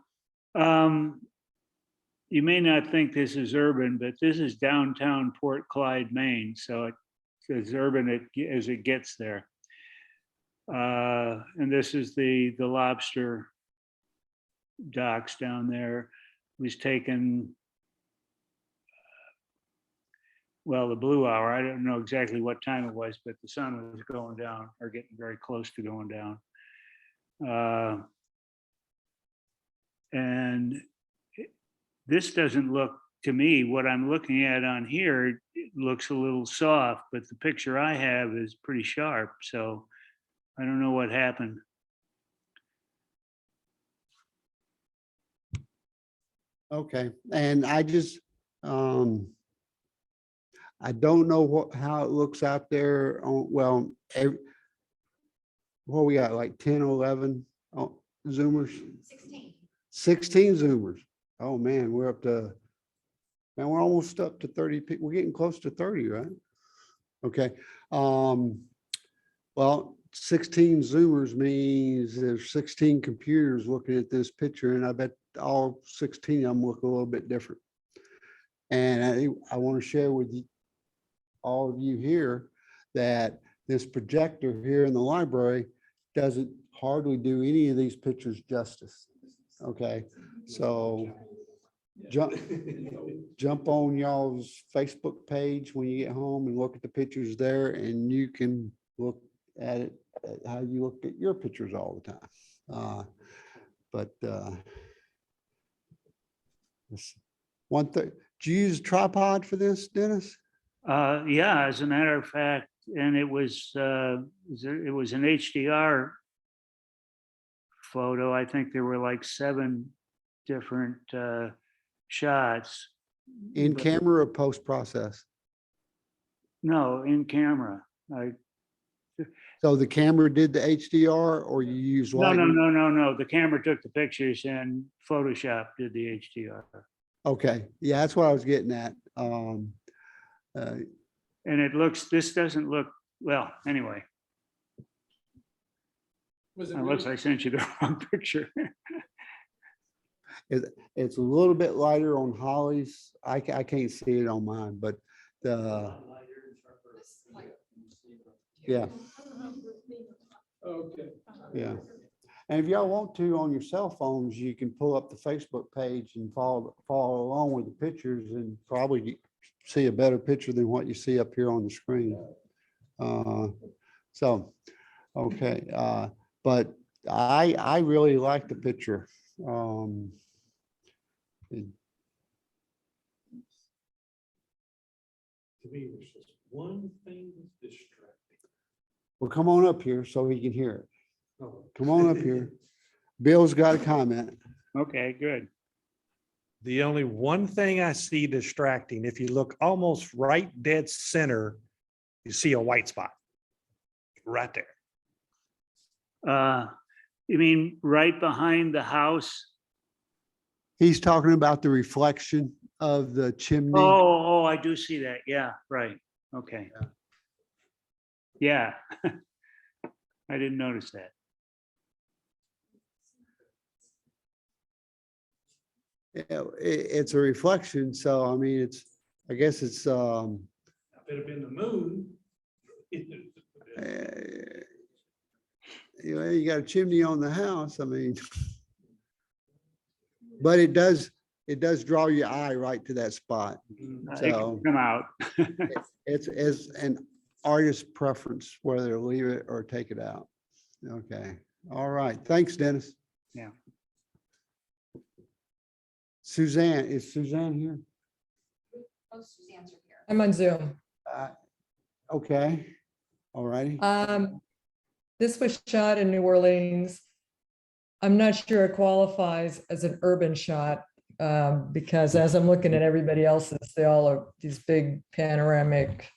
You may not think this is urban, but this is downtown Port Clyde, Maine. So it's as urban as it gets there. And this is the lobster docks down there. It was taken, well, the blue hour. I don't know exactly what time it was, but the sun was going down or getting very close to going down. And this doesn't look, to me, what I'm looking at on here, it looks a little soft, but the picture I have is pretty sharp. So I don't know what happened. Okay, and I just, I don't know how it looks out there on, well, what we got, like 10 or 11 Zoomers? 16. 16 Zoomers. Oh, man, we're up to, man, we're almost up to 30 people. We're getting close to 30, right? Okay. Well, 16 Zoomers means there's 16 computers looking at this picture, and I bet all 16 of them look a little bit different. And I want to share with you, all of you here, that this projector here in the library doesn't hardly do any of these pictures justice. Okay, so jump on y'all's Facebook page when you get home and look at the pictures there, and you can look at it, at how you look at your pictures all the time. but one thing, do you use a tripod for this, Dennis? Yeah, as a matter of fact, and it was an HDR photo. I think there were like 7 different shots. In But camera or post process? No, in camera. So the camera did the HDR or you use No, light? no. The camera took the pictures and Photoshop did the HDR. Okay, yeah, that's what I was getting at. And this doesn't look, well, anyway, Was it unless really- I sent you the wrong picture. It's a little bit lighter on Holly's. I can't see it on mine, but yeah, Okay. yeah. And if y'all want to, on your cell phones, you can pull up the Facebook page and follow along with the pictures and probably see a better picture than what you see up here on the screen. So, okay, but I really like the picture. To me, there's just one thing that's distracting. Well, come on up here so he can hear it. Oh. Come on up here. Bill's got a comment. Okay, good. The only one thing I see distracting, if you look almost right dead center, you see a white spot right there. You mean right behind the house? He's talking about the reflection of the chimney. Oh, I do see that. Yeah, right. Okay. Yeah. I didn't notice that. Yeah, it's a reflection. So, I mean, I guess it's, If it had been the moon. you got a chimney on the house. I mean, but it does draw your eye right to that spot. It So can come out. it's as an artist's preference whether to leave it or take it out. Okay. All right. Thanks, Dennis. Yeah. Suzanne, is Suzanne here? Oh, Suzanne's are here. I'm on Zoom. Okay. All righty. This was shot in New Orleans. I'm not sure it qualifies as an urban shot because as I'm looking at everybody else's, they all are these big panoramic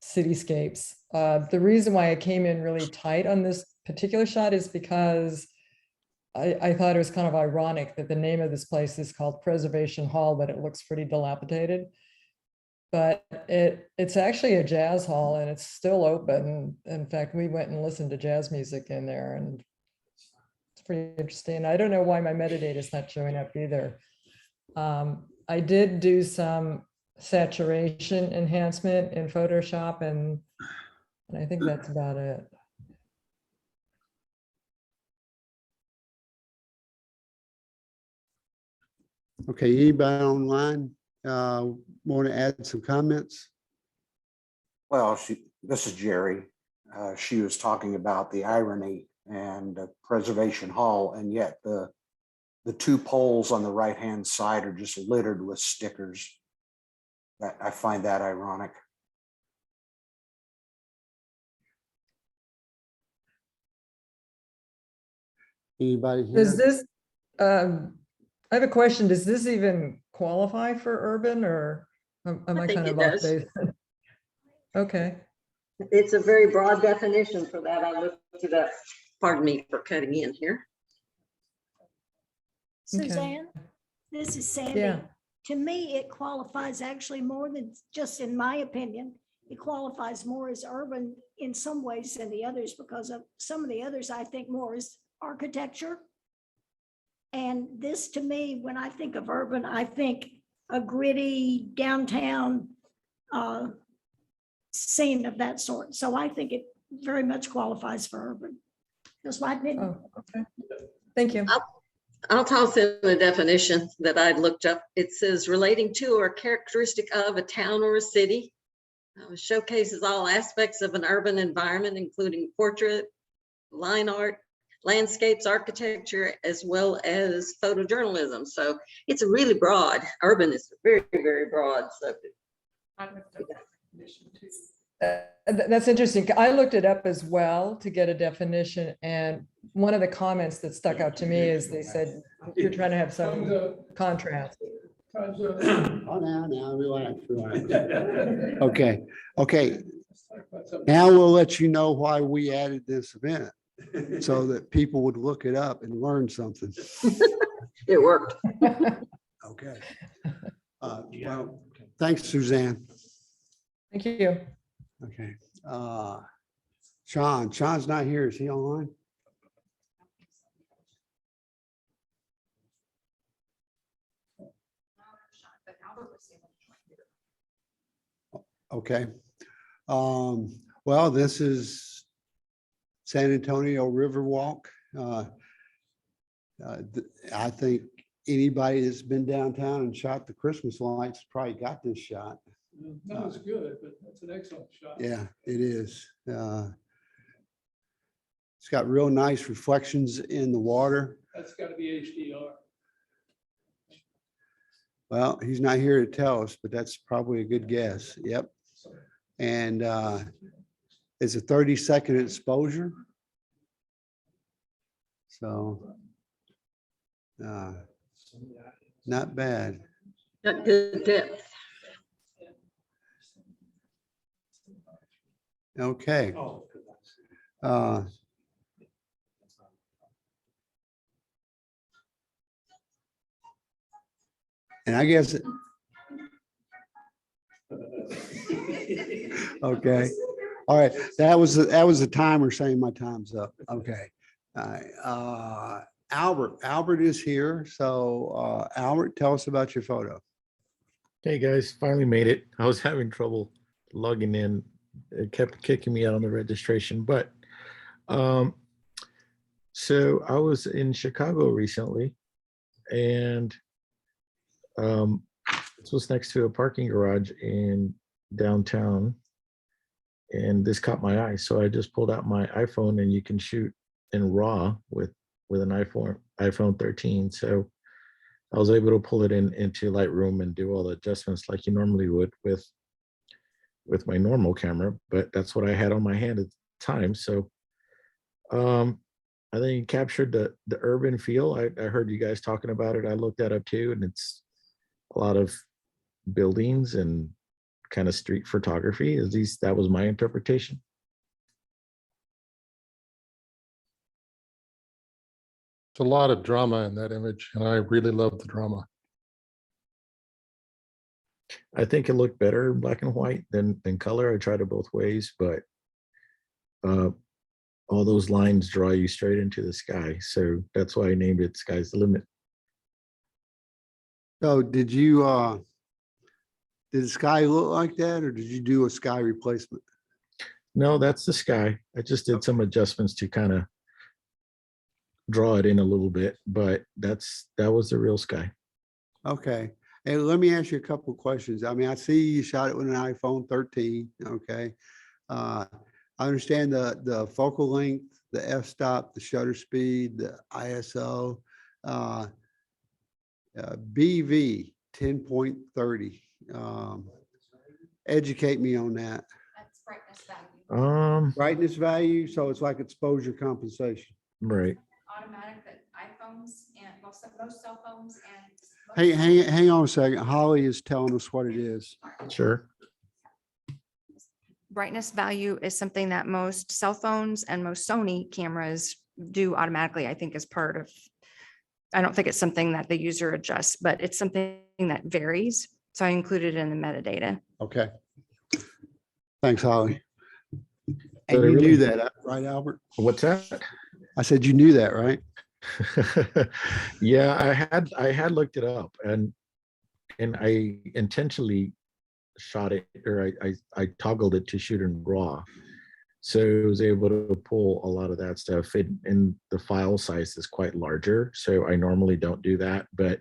cityscapes. The reason why I came in really tight on this particular shot is because I thought it was kind of ironic that the name of this place is called Preservation Hall, but it looks pretty dilapidated. But it's actually a jazz hall and it's still open. In fact, we went and listened to jazz music in there and it's pretty interesting. I don't know why my metadata is not showing up either. I did do some saturation enhancement in Photoshop and I think that's about it. Okay, anybody online want to add some comments? Well, this is Jerry. She was talking about the irony and Preservation Hall, and yet the 2 poles on the right-hand side are just littered with stickers. I find that ironic. Anybody here? Does this, I have a question. Does this even qualify for urban or am I I think kind it of off does. base? Okay. It's a very broad definition for that. I looked it up. Pardon me for cutting in here. Okay. Suzanne, this is Sandy. Yeah. To me, it qualifies actually more than, just in my opinion, it qualifies more as urban in some ways than the others because of some of the others, I think more is architecture. And this to me, when I think of urban, I think a gritty downtown scene of that sort. So I think it very much qualifies for urban. That's my opinion. Oh, okay. Thank you. I'll toss in the definition that I looked up. It says relating to or characteristic of a town or a city. Showcases all aspects of an urban environment, including portrait, line art, landscapes, architecture, as well as photojournalism. So it's really broad. Urban is very, very broad subject. That's interesting. I looked it up as well to get a definition, and one of the comments that stuck out to me is they said you're trying to have some contrast. Oh, now, relax. Okay, okay. Now we'll let you know why we added this event, so that people would look it up and learn something. It worked. Okay. Well, thanks, Suzanne. Thank you. Okay. Sean's not here. Is he online? But Albert was able to join. Okay. Well, this is San Antonio Riverwalk. I think anybody that's been downtown and shot the Christmas lights probably got this shot. Not as good, but that's an excellent shot. Yeah, it is. It's got real nice reflections in the water. That's got to be HDR. Well, he's not here to tell us, but that's probably a good guess. Yep. And it's a 30-second exposure. So not bad. Got good depth. Okay. And I guess. Okay. All right. That was the timer saying my time's up. Okay. All right. Albert is here. So Albert, tell us about your photo. Hey guys, finally made it. I was having trouble logging in. It kept kicking me out on the registration, but so I was in Chicago recently, and this was next to a parking garage in downtown, and this caught my eye. So I just pulled out my iPhone, and you can shoot in RAW with an iPhone 13. So I was able to pull it into Lightroom and do all the adjustments like you normally would with my normal camera, but that's what I had on my hand at the time. So I think it captured the urban feel. I heard you guys talking about it. I looked that up too, and it's a lot of buildings and kind of street photography. At least that was my interpretation. It's a lot of drama in that image, and I really love the drama. I think it looked better in black and white than color. I tried it both ways, but all those lines draw you straight into the sky. So that's why I named it Sky's the Limit. So did the sky look like that, or did you do a sky replacement? No, that's the sky. I just did some adjustments to kind of draw it in a little bit, but that was the real sky. Okay. Hey, let me ask you a couple of questions. I mean, I see you shot it with an iPhone 13. Okay. I understand the focal length, the f-stop, the shutter speed, the ISO, BV 10.30. Educate me on that. That's brightness value. Brightness value. So it's like exposure compensation. Right. Automatic that iPhones and most cell phones and. Hey, hang on a second. Holly is telling us what it is. Sure. Brightness value is something that most cell phones and most Sony cameras do automatically, I think, as part of, I don't think it's something that the user adjusts, but it's something that varies. So I included it in the metadata. Okay. Thanks, Holly. But And you knew that, right, Albert? What's that? I said you knew that, right? Yeah, I had looked it up, and I intentionally shot it, or I toggled it to shoot in RAW. So I was able to pull a lot of that stuff in, and the file size is quite larger. So I normally don't do that, but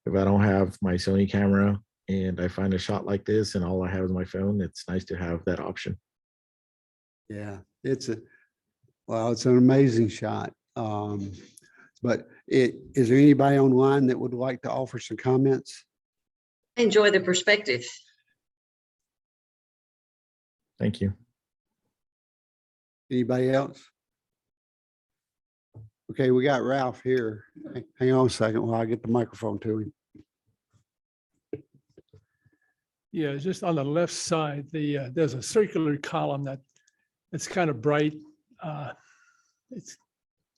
if I don't have my Sony camera and I find a shot like this and all I have is my phone, it's nice to have that option. Yeah, it's an amazing shot. But is there anybody online that would like to offer some comments? Enjoy the perspective. Thank you. Anybody else? Okay, we got Ralph here. Hang on a second while I get the microphone to him. Yeah, just on the left side, there's a circular column it's kind of bright. It's,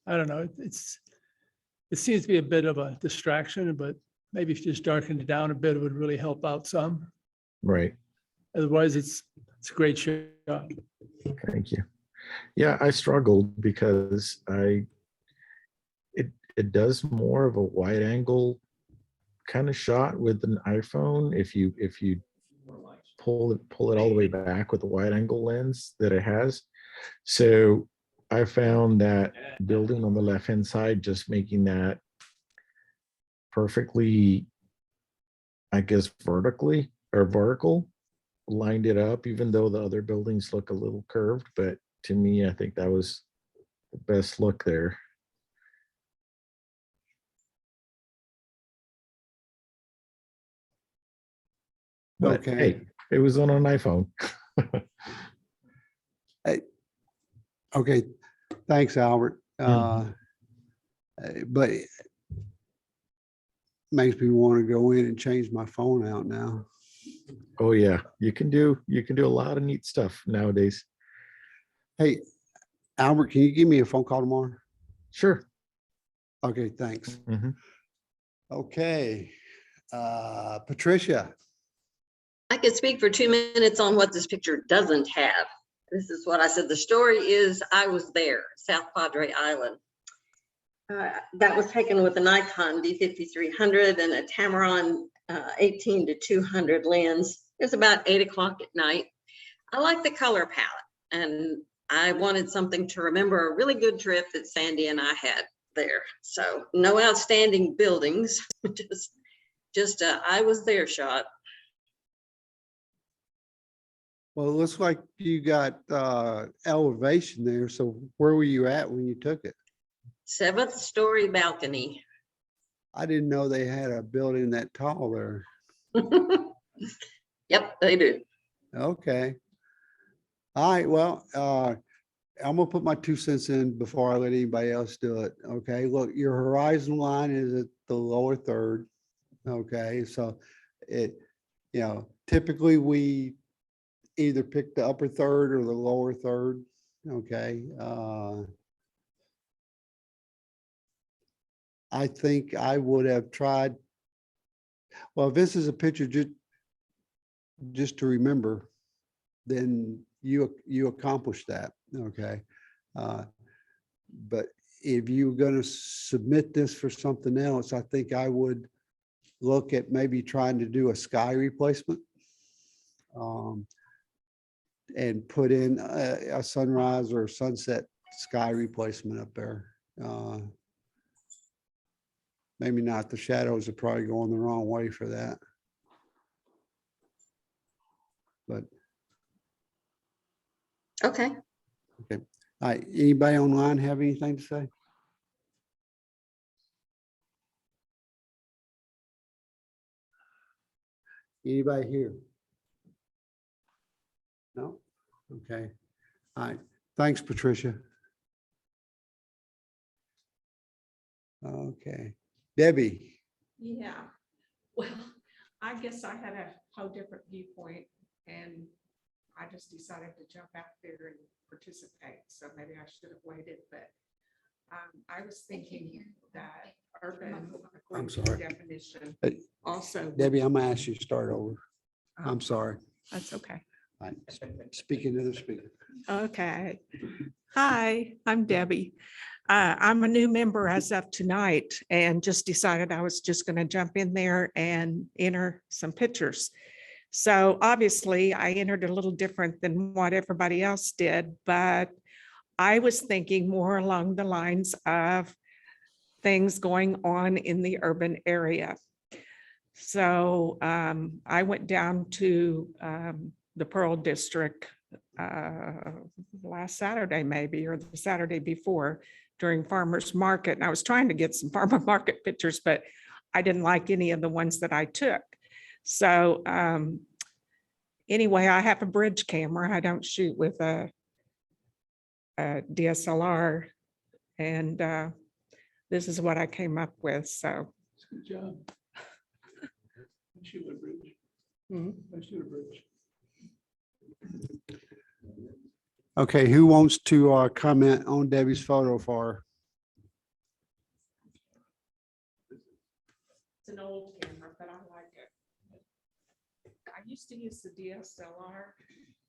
I don't know, it seems to be a bit of a distraction, but maybe if you just darken it down a bit, it would really help out some. Right. Otherwise, it's a great shot. Thank you. Yeah, I struggled because it does more of a wide angle kind of shot with an iPhone. If you pull it all the way back with the wide angle lens that it has. So I found that building on the left hand side, just making that perfectly, I guess, vertically or vertical, lined it up, even though the other buildings look a little curved. But to me, I think that was the best look there. But Okay. hey, it was on an iPhone. Okay, thanks, Albert. But it makes me want to go in and change my phone out now. Oh yeah, you can do a lot of neat stuff nowadays. Hey, Albert, can you give me a phone call tomorrow? Sure. Okay, thanks. Mhm. Okay, Patricia. I could speak for 2 minutes on what this picture doesn't have. This is what I said. The story is I was there, South Padre Island. That was taken with a Nikon D5300 and a Tamron 18-200 lens. It was about 8 o'clock at night. I like the color palette, and I wanted something to remember a really good trip that Sandy and I had there. So no outstanding buildings, just I was there shot. Well, it looks like you got elevation there. So where were you at when you took it? 7th story balcony. I didn't know they had a building that tall there. Yep, they do. Okay. All right, well, I'm gonna put my 2 cents in before I let anybody else do it. Okay, look, your horizon line is at the lower third. Okay, so typically we either pick the upper third or the lower third. Okay. I think I would have tried. Well, if this is a picture just to remember, then you accomplished that. Okay. But if you're going to submit this for something else, I think I would look at maybe trying to do a sky replacement. And put in a sunrise or sunset sky replacement up there. Maybe not. The shadows are probably going the wrong way for that. But okay. Okay. All right. Anybody online have anything to say? Anybody here? No? Okay. All right. Thanks, Patricia. Okay. Debbie. Yeah, well, I guess I had a whole different viewpoint and I just decided to jump out there and participate. So maybe I should have waited, but I was thinking that urban, according to the definition, also. Debbie, I'm gonna ask you to start over. I'm sorry. That's okay. All right. Speaking to the speaker. Okay. Hi, I'm Debbie. I'm a new member as of tonight and just decided I was just going to jump in there and enter some pictures. So obviously I entered a little different than what everybody else did, but I was thinking more along the lines of things going on in the urban area. So I went down to the Pearl District last Saturday, maybe, or the Saturday before, during farmer's market. And I was trying to get some farmer market pictures, but I didn't like any of the ones that I took. So anyway, I have a bridge camera. I don't shoot with a DSLR. And this is what I came up with. So Good job. I shoot a bridge. I shoot a bridge. Okay, who wants to comment on Debbie's photo for her? it's an old camera, but I like it. I used to use the DSLR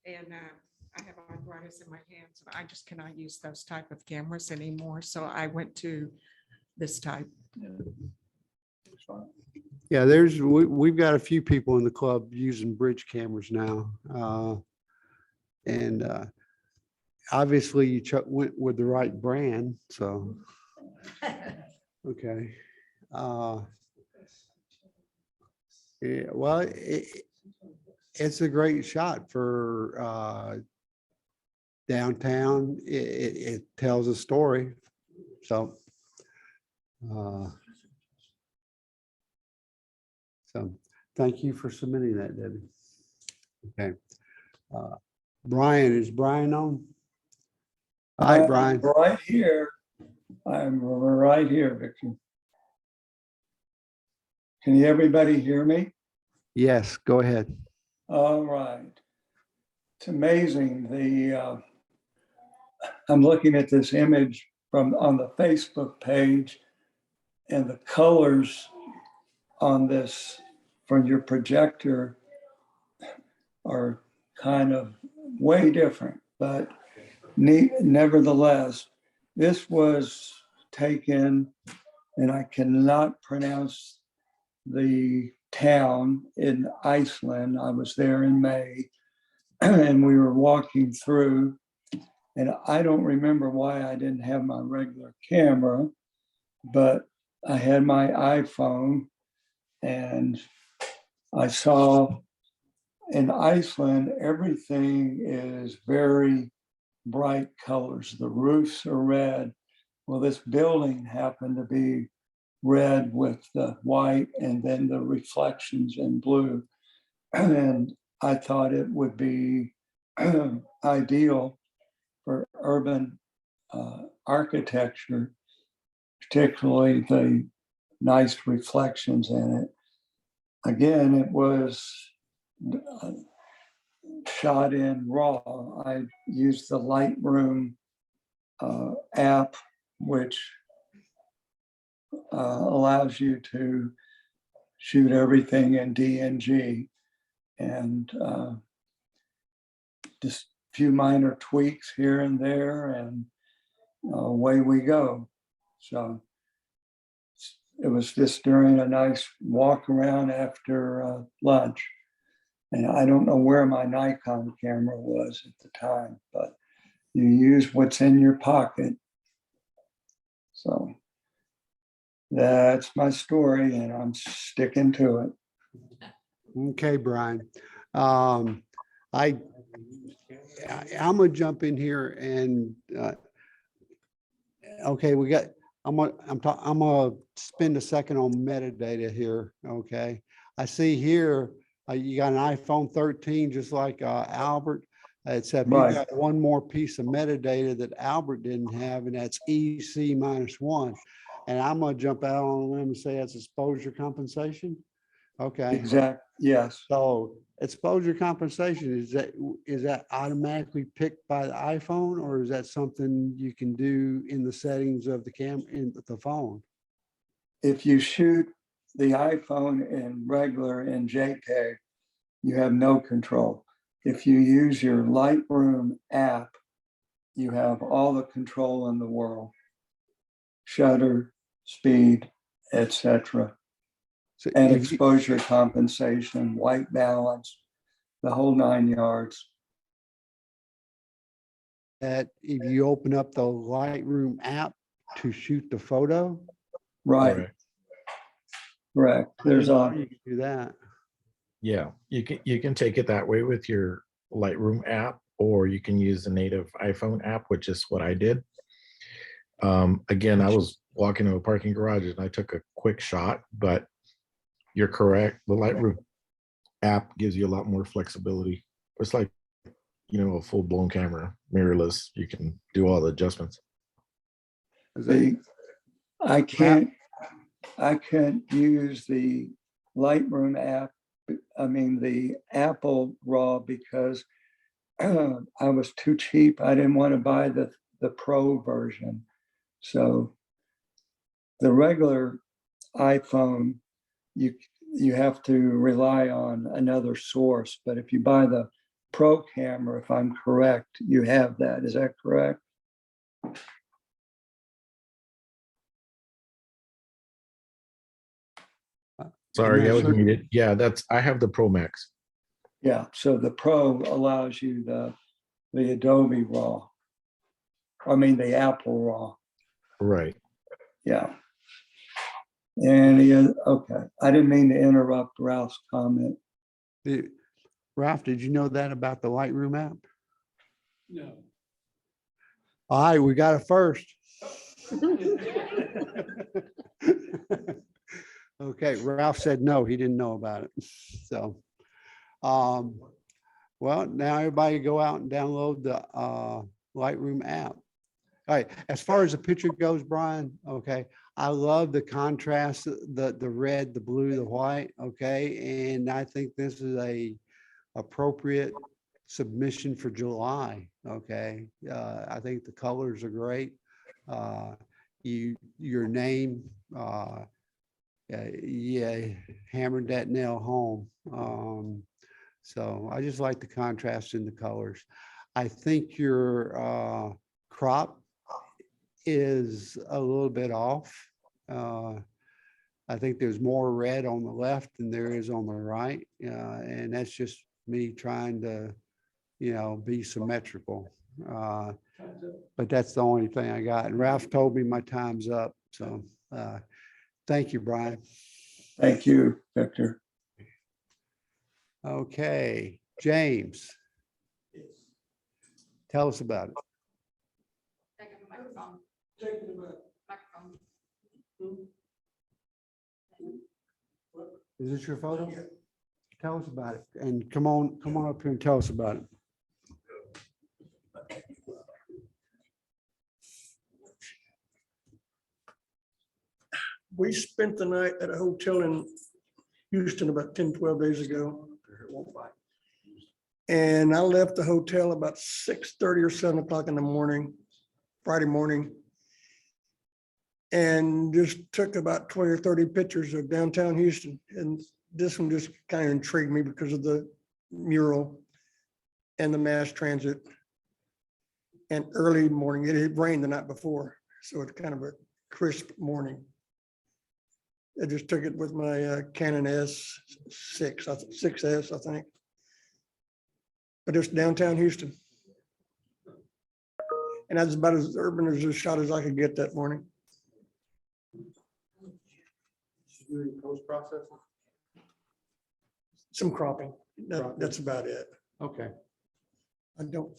and I have arthritis in my hands and I just cannot use those type of cameras anymore. So I went to this type. Yeah, we've got a few people in the club using bridge cameras now. And obviously you went with the right brand, so. Okay. Yeah, well, it's a great shot for downtown. It tells a story. So. So thank you for submitting that, Debbie. Okay. Brian, is Brian on? Hi, Brian. Right here. I'm right here, Victor. Can everybody hear me? Yes, go ahead. All right. It's amazing. I'm looking at this image on the Facebook page, and the colors on this from your projector are kind of way different, but nevertheless, this was taken, and I cannot pronounce the town in Iceland. I was there in May and we were walking through, and I don't remember why I didn't have my regular camera, but I had my iPhone, and I saw in Iceland, everything is very bright colors. The roofs are red. Well, this building happened to be red with the white and then the reflections in blue. And I thought it would be ideal for urban architecture, particularly the nice reflections in it. Again, it was shot in RAW. I used the Lightroom app, which allows you to shoot everything in DNG, and just a few minor tweaks here and there, and away we go. So it was just during a nice walk around after lunch. And I don't know where my Nikon camera was at the time, but you use what's in your pocket. So that's my story, and I'm sticking to it. Okay, Brian. I'm gonna jump in here and okay, I'm gonna spend a second on metadata here. Okay, I see here you got an iPhone 13 just like Albert, except you Right. got one more piece of metadata that Albert didn't have, and that's EC-1. And I'm gonna jump out on a limb and say that's exposure compensation. Okay. Exact. Yes. So exposure compensation, is that automatically picked by the iPhone, or is that something you can do in the settings of the in the phone? If you shoot the iPhone in regular in JPEG, you have no control. If you use your Lightroom app, you have all the control in the world. Shutter, speed, etc. So and exposure compensation, white balance, the whole 9 yards. That if you open up the Lightroom app to shoot the photo? Right. Correct. There's You a can do that. Yeah, you can take it that way with your Lightroom app, or you can use the native iPhone app, which is what I did. Again, I was walking to a parking garage and I took a quick shot, but you're correct. The Lightroom app gives you a lot more flexibility. It's like, a full blown camera, mirrorless. You can do all the adjustments. I can't use the Lightroom app, the Apple RAW, because I was too cheap. I didn't want to buy the Pro version. So the regular iPhone, you have to rely on another source. But if you buy the Pro camera, if I'm correct, you have that. Is that correct? Sorry, I was muted. Yeah, I have the Pro Max. Yeah, so the Pro allows you the Adobe RAW. The Apple RAW. Right. Yeah. And okay, I didn't mean to interrupt Ralph's comment. Ralph, did you know that about the Lightroom app? No. All right, we got it first. Okay, Ralph said no, he didn't know about it. So, well, now everybody go out and download the Lightroom app. All right, as far as the picture goes, Brian, okay, I love the contrast, the red, the blue, the white, okay, and I think this is a appropriate submission for July, okay. I think the colors are great. Your name, yeah, hammered that nail home. So I just like the contrast in the colors. I think your crop is a little bit off. I think there's more red on the left than there is on the right. And that's just me trying to, be symmetrical. But that's the only thing I got. And Ralph told me my time's up. So thank you, Brian. Thank you, Victor. Okay, James. Tell us about it. Is this your photo? Tell us about it. And come on up here and tell us about it. We spent the night at a hotel in Houston about 10, 12 days ago. And I left the hotel about 6:30 or 7 o'clock in the morning, Friday morning. And just took about 20 or 30 pictures of downtown Houston. And this one just kind of intrigued me because of the mural and the mass transit. And early morning, it had rained the night before, so it's kind of a crisp morning. I just took it with my Canon S6, 6S, I think. But it's downtown Houston. And that's about as urban as a shot as I could get that morning. Post processing? Some cropping. That's about it. Okay. I don't.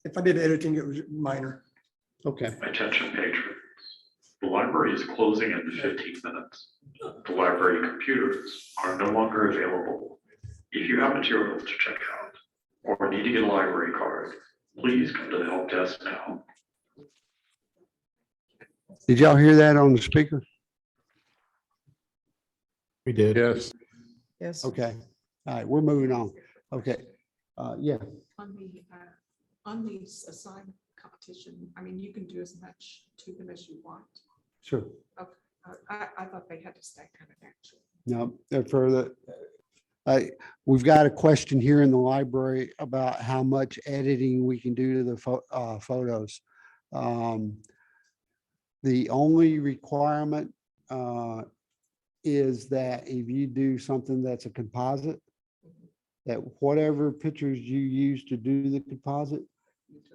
If I did editing, it was minor. Okay. Attention patrons. The library is closing in 15 minutes. The library computers are no longer available. If you have materials to check out or need to get a library card, please come to the help desk now. Did y'all hear that on the speaker? We did. Yes. Yes. Okay. All right, we're moving on. Okay. Yeah. On the assignment competition, you can do as much to them as you want. Sure. Okay. I thought they had to stay kind of natural. No, they're further. We've got a question here in the library about how much editing we can do to the photos. The only requirement is that if you do something that's a composite, that whatever pictures you use to do the composite,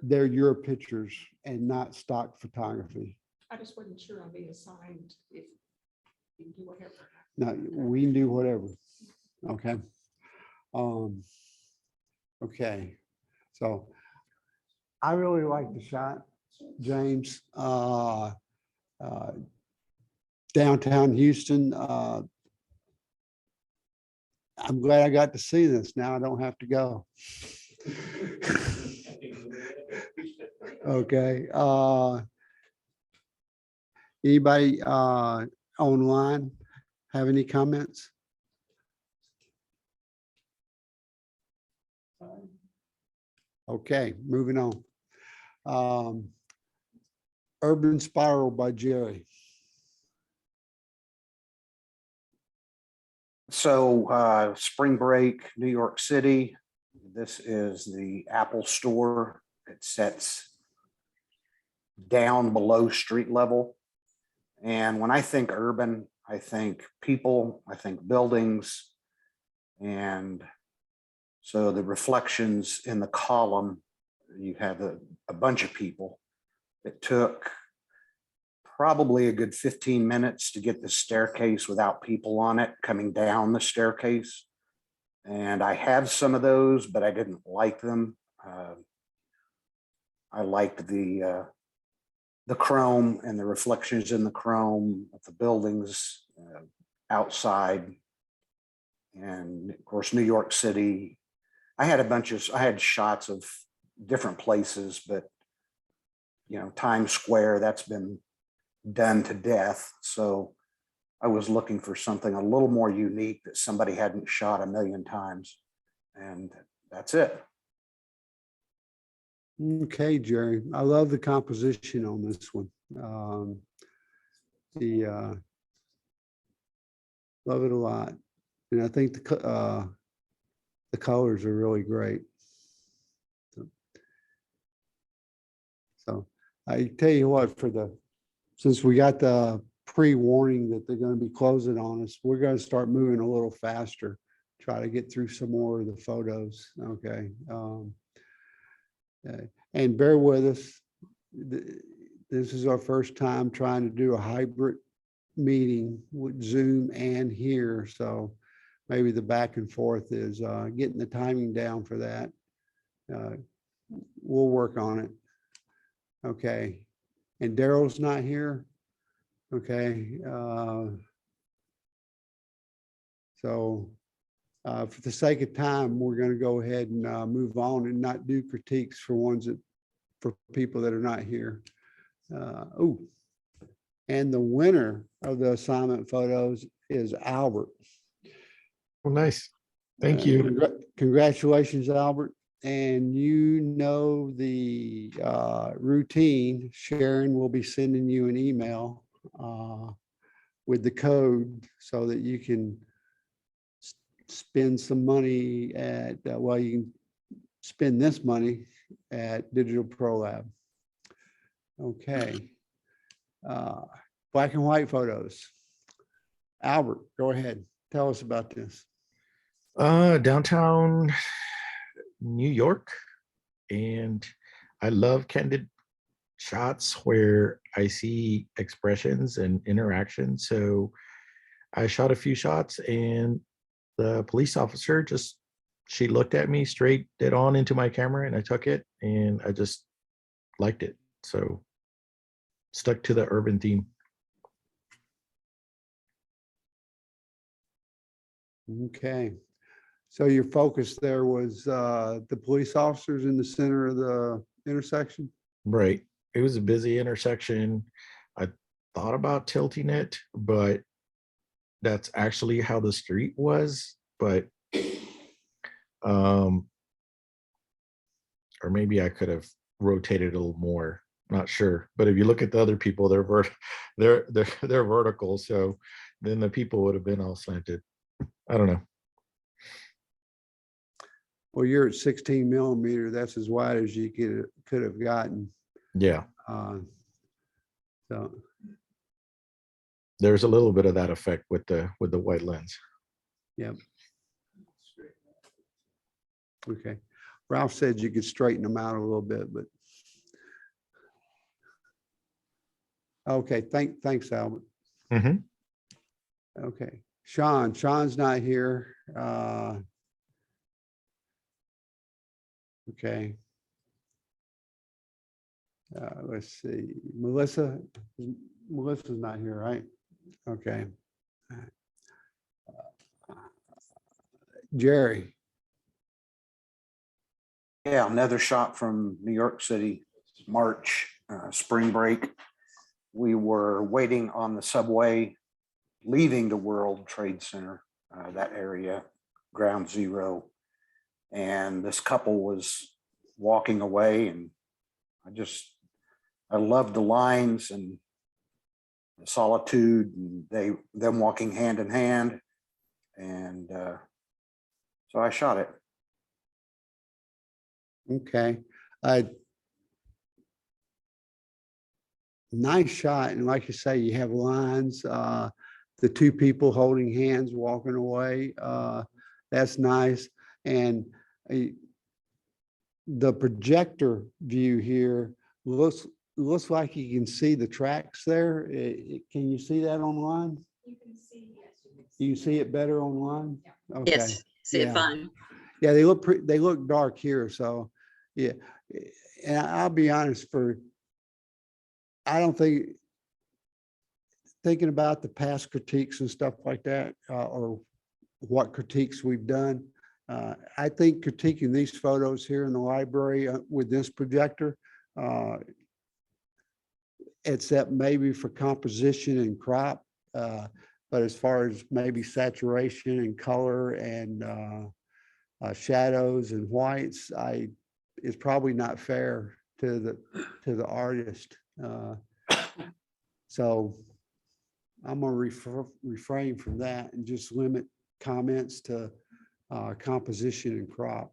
they're your pictures and not stock photography. I just wasn't sure on the assigned if you can do whatever. No, we can do whatever. Okay. Okay. So I really like the shot. James. Downtown Houston. I'm glad I got to see this. Now I don't have to go. Okay. Anybody online have any comments? Okay, moving on. Urban Spiral by Jerry. So spring break, New York City. This is the Apple store. It sets down below street level. And when I think urban, I think people, I think buildings. And so the reflections in the column, you have a bunch of people. It took probably a good 15 minutes to get the staircase without people on it coming down the staircase. And I have some of those, but I didn't like them. I liked the chrome and the reflections in the chrome of the buildings outside. And of course, New York City. I had shots of different places, but Times Square, that's been done to death. So I was looking for something a little more unique that somebody hadn't shot a million times. And that's it. Okay, Jerry. I love the composition on this one. Love it a lot. And I think the colors are really great. So I tell you what, since we got the pre-warning that they're going to be closing on us, we're going to start moving a little faster, try to get through some more of the photos. Okay. And bear with us. This is our first time trying to do a hybrid meeting with Zoom and here. So maybe the back and forth is getting the timing down for that. We'll work on it. Okay. And Daryl's not here. Okay. So for the sake of time, we're going to go ahead and move on and not do critiques for people that are not here. And the winner of the assignment photos is Albert. Well, nice. Thank you. Congratulations, Albert. And the routine. Sharon will be sending you an email with the code so that you can spend some money at, you can spend this money at Digital Pro Lab. Okay. Black and white photos. Albert, go ahead. Tell us about this. Downtown New York. And I love candid shots where I see expressions and interaction. So I shot a few shots and the police officer she looked at me straight dead on into my camera and I took it and I just liked it. So stuck to the urban theme. Okay. So your focus there was the police officers in the center of the intersection? Right. It was a busy intersection. I thought about tilting it, but that's actually how the street was. But or maybe I could have rotated a little more. Not sure. But if you look at the other people, they're vertical. So then the people would have been all slanted. I don't know. Well, you're at 16 millimeter. That's as wide as you could have gotten. Yeah. So there's a little bit of that effect with the wide lens. Yep. Okay. Ralph said you could straighten them out a little bit, but okay. Thanks, Albert. Mm-hmm. Okay. Sean's not here. Okay. Let's see, Melissa's not here, right? Okay. Jerry, Yeah, another shot from New York City, March, spring break. We were waiting on the subway, leaving the World Trade Center, that area, ground zero. And this couple was walking away, and I loved the lines and the solitude, and them walking hand in hand. And so I shot it. okay. Nice shot, and like you say, you have lines, the two people holding hands, walking away, that's nice. And the projector view here looks like you can see the tracks there. Can you see that online? You can see, yes. You can see it better online? Okay. Yes, see it Yeah. fine. Yeah, they look dark here, so, yeah. And I'll be honest, I don't think, thinking about the past critiques and stuff like that, or what critiques we've done, I think critiquing these photos here in the library with this projector, except maybe for composition and crop, but as far as maybe saturation and color and shadows and whites, it's probably not fair to the artist. So I'm gonna refrain from that and just limit comments to composition and crop.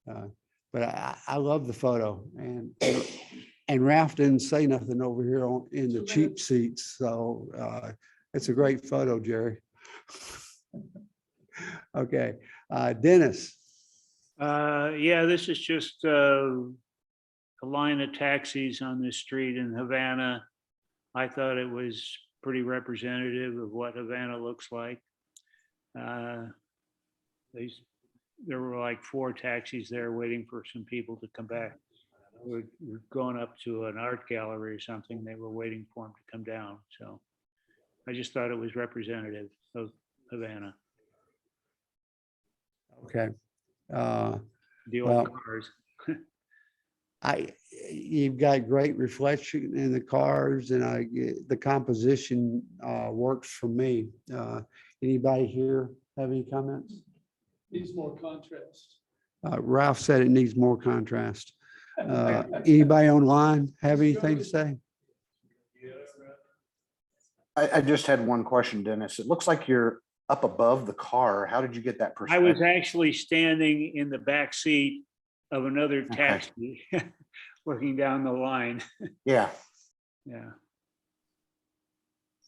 But I love the photo, and Ralph didn't say nothing over here in the cheap seats, so it's a great photo, Jerry. Okay, Dennis. Yeah, this is just a line of taxis on this street in Havana. I thought it was pretty representative of what Havana looks like. There were like 4 taxis there waiting for some people to come back. We're going up to an art gallery or something. They were waiting for them to come down. So I just thought it was representative of Havana. Okay. The Well, old cars. You've got great reflection in the cars, and the composition works for me. Anybody here have any comments? Needs more contrast. Ralph said it needs more contrast. Anybody online have anything to say? I just had one question, Dennis. It looks like you're up above the car. How did you get that I perspective? was actually standing in the back seat of another taxi, looking down the line. Yeah. Yeah.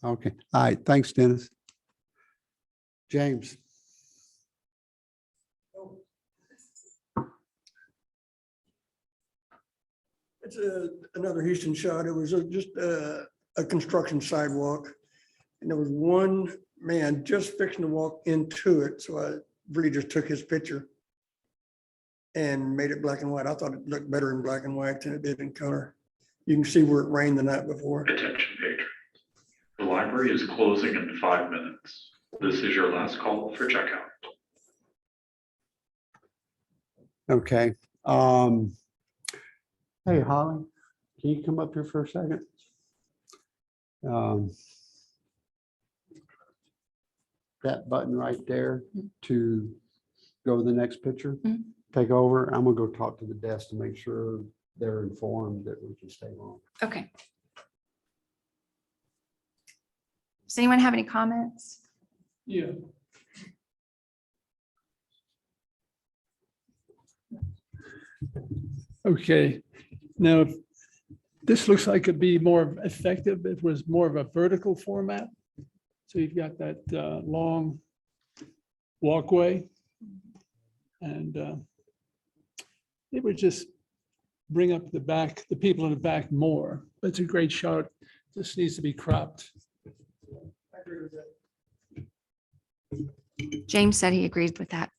Okay. All right. Thanks, Dennis. James. It's another Houston shot. It was just a construction sidewalk. And there was one man just fixing to walk into it. So I really just took his picture and made it black and white. I thought it looked better in black and white than it did in color. You can see where it rained the night before. Attention patrons. The library is closing in 5 minutes. This is your last call for checkout. Okay. Hey, Holly, can you come up here for a second? That button right there to go to the next picture, take over. I'm gonna go talk to the desk to make sure they're informed that we can stay on. Okay. Does anyone have any comments? Yeah. Okay, now, this looks like it'd be more effective if it was more of a vertical format. So you've got that long walkway. And it would just bring up the back, the people in the back more. But it's a great shot. This needs to be cropped. I agree with that. James said he agreed with that.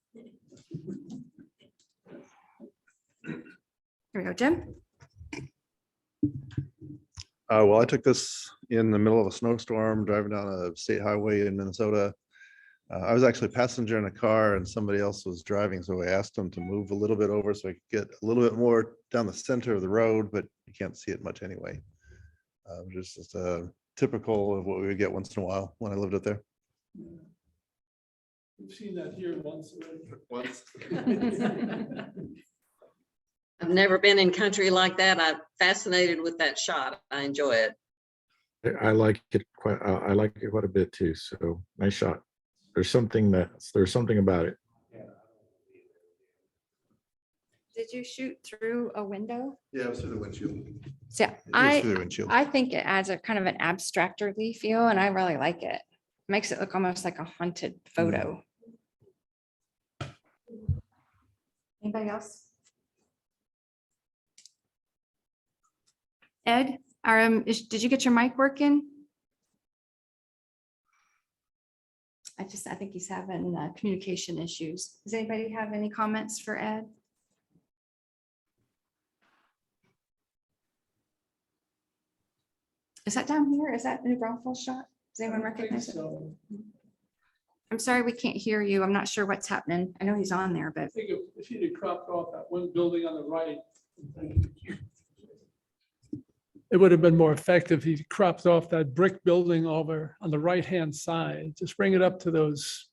Here we go, Jim. Well, I took this in the middle of a snowstorm, driving down a state highway in Minnesota. I was actually a passenger in a car and somebody else was driving, so I asked them to move a little bit over so I could get a little bit more down the center of the road, but you can't see it much anyway. Just typical of what we would get once in a while when I lived up there. We've seen that here once already. I've never been in country like that. I'm fascinated with that shot. I enjoy it. I like it quite, I like it quite a bit too. So nice shot. There's something about it. Did you shoot through a window? Yeah, it was through the windshield. So It was through the windshield. I think it adds a kind of an abstractly feel and I really like it. Makes it look almost like a haunted photo. Anybody else? Ed, did you get your mic working? I think he's having communication issues. Does anybody have any comments for Ed? Is that down here? Is that the New Braunfels shot? Does anyone recognize it? I'm sorry, we can't hear you. I'm not sure what's happening. I know he's on there, but I think if he'd have cropped off that one building on the right, it would have been more effective. He cropped off that brick building over on the right-hand side. Just bring it up to those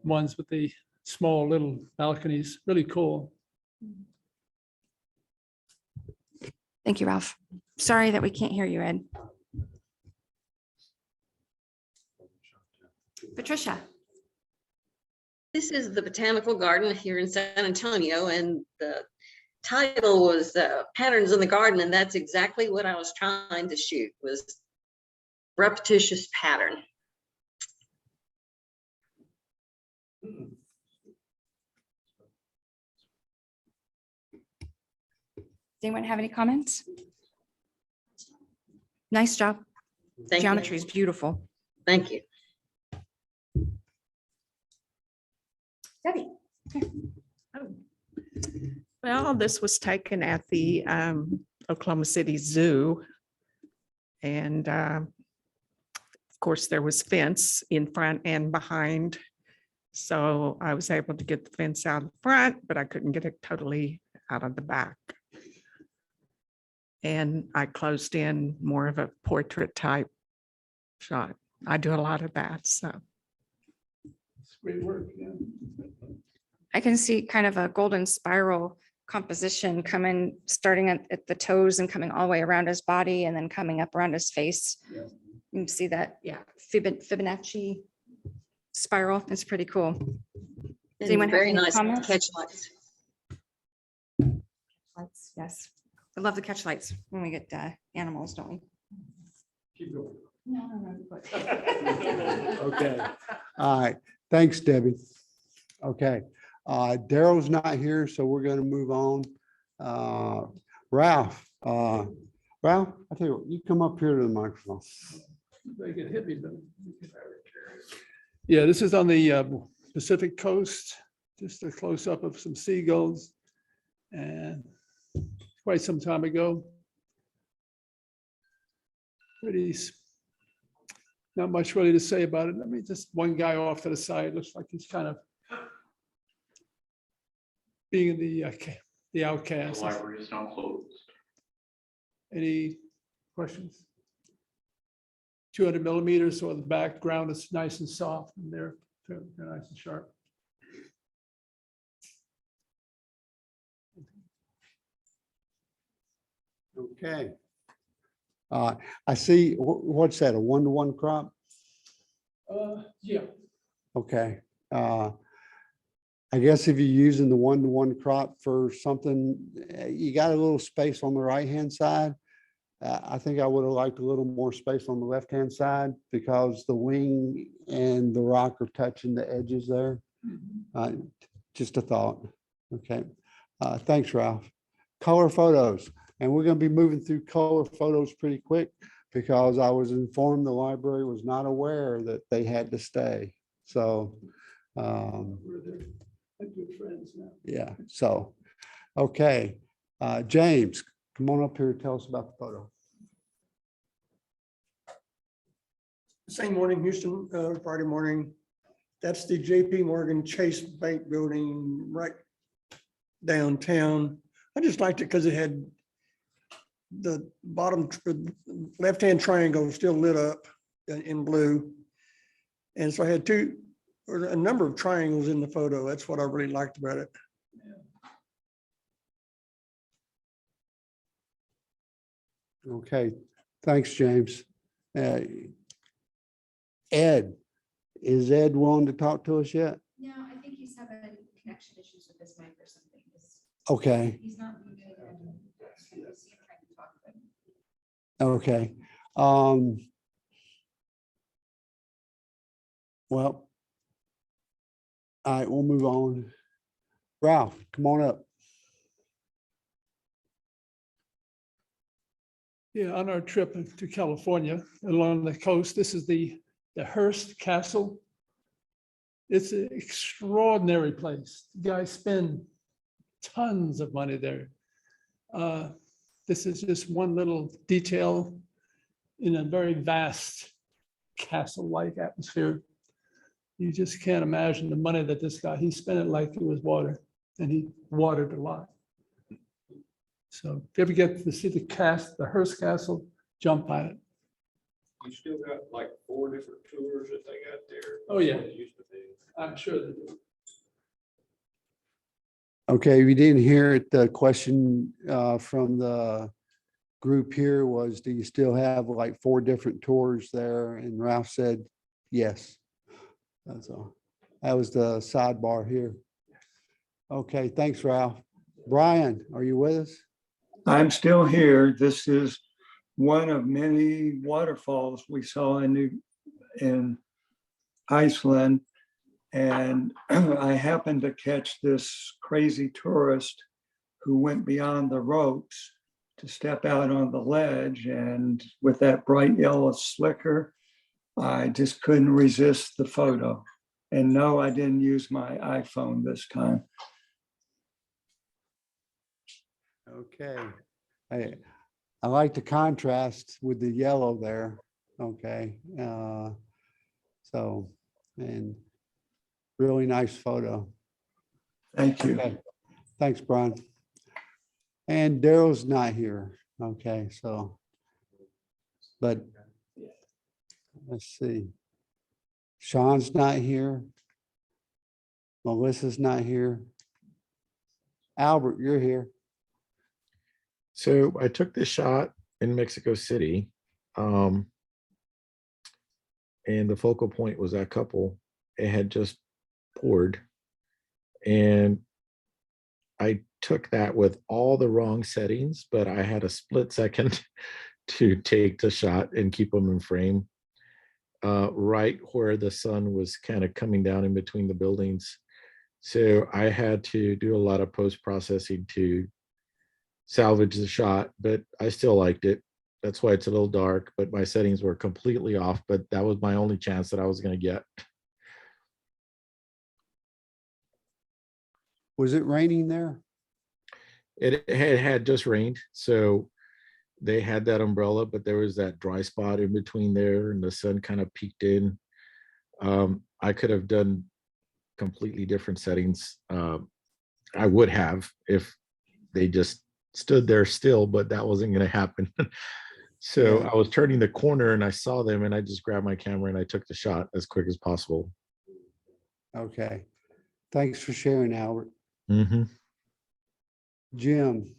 ones with the small little balconies. Really cool. thank you, Ralph. Sorry that we can't hear you, Ed. Patricia. This is the Botanical Garden here in San Antonio, and the title was Patterns in the Garden, and that's exactly what I was trying to shoot, was repetitious pattern. Does anyone have any comments? Nice job. Thank you. Geometry is beautiful. Thank you. Debbie. Well, this was taken at the Oklahoma City Zoo. And of course, there was fence in front and behind. So I was able to get the fence out of the front, but I couldn't get it totally out of the back. And I closed in more of a portrait type shot. I do a lot of that, so. It's great work, yeah. I can see kind of a golden spiral composition coming, starting at the toes and coming all the way around his body and then coming up around his face. Yeah. You can see that, yeah, Fibonacci spiral. It's pretty cool. Does anyone have Very any nice comments? catch lights. Lights, yes. I love the catch lights when we get animals, don't we? Keep going. No. Okay. All right. Thanks, Debbie. Okay. Daryl's not here, so we're going to move on. Ralph, I tell you what, you come up here to the microphone. They can hit me, but. Yeah, this is on the Pacific coast, just a close up of some seagulls. And quite some time ago. Not much really to say about it. I mean, just one guy off to the side, looks like he's kind of being the outcast. The library is now closed. Any questions? 200 millimeters, so the background is nice and soft, and they're nice and sharp. Okay. I see, what's that, a 1-to-1 crop? Yeah. Okay. I guess if you're using the 1-to-1 crop for something, you got a little space on the right-hand side. I think I would have liked a little more space on the left-hand side because the wing and the rock are touching the edges there. Just a thought. Okay. Thanks, Ralph. Color photos. And we're going to be moving through color photos pretty quick because I was informed the library was not aware that they had to stay. So, We're good friends now. yeah. So, okay. James, come on up here and tell us about the photo. Same morning, Houston, Friday morning. That's the JP Morgan Chase Bank building right downtown. I just liked it because it had the bottom left-hand triangle still lit up in blue. And so I had a number of triangles in the photo. That's what I really liked about it. Okay, thanks, James. Ed, is Ed willing to talk to us yet? No, I think he's having connection issues with his mic or something. Okay, He's not muted and see him trying to talk to him. okay. Well, all right, we'll move on. Ralph, come on up. Yeah, on our trip to California along the coast, this is the Hearst Castle. It's an extraordinary place. Guys spend tons of money there. This is just one little detail in a very vast castle-like atmosphere. You just can't imagine the money that he spent it like it was water, and he watered a lot. So if you ever get to see the Hearst Castle, jump on it. You still got like 4 different tours that they got there. Oh, yeah. It used to be. I'm sure they do. Okay, we didn't hear it. The question from the group here was, do you still have like 4 different tours there? And Ralph said, yes. That's all. That was the sidebar here. Okay, thanks, Ralph. Brian, are you with us? I'm still here. This is one of many waterfalls we saw in Iceland. And I happened to catch this crazy tourist who went beyond the ropes to step out on the ledge. And with that bright yellow slicker, I just couldn't resist the photo. And no, I didn't use my iPhone this time. Okay. I like the contrast with the yellow there. Okay. So, and really nice photo. Thank you. Okay. Thanks, Brian. And Daryl's not here. Okay, so, but let's see. Sean's not here. Melissa's not here. Albert, you're here. So I took this shot in Mexico City. And the focal point was that couple. It had just poured. And I took that with all the wrong settings, but I had a split second to take the shot and keep them in frame. Right where the sun was kind of coming down in between the buildings. So I had to do a lot of post-processing to salvage the shot, but I still liked it. That's why it's a little dark, but my settings were completely off, but that was my only chance that I was going to get. Was it raining there? It had just rained, so they had that umbrella, but there was that dry spot in between there and the sun kind of peeked in. I could have done completely different settings. I would have if they just stood there still, but that wasn't going to happen. So Yeah. I was turning the corner and I saw them and I just grabbed my camera and I took the shot as quick as possible. Okay. Thanks for sharing, Albert. Mm-hmm. Jim.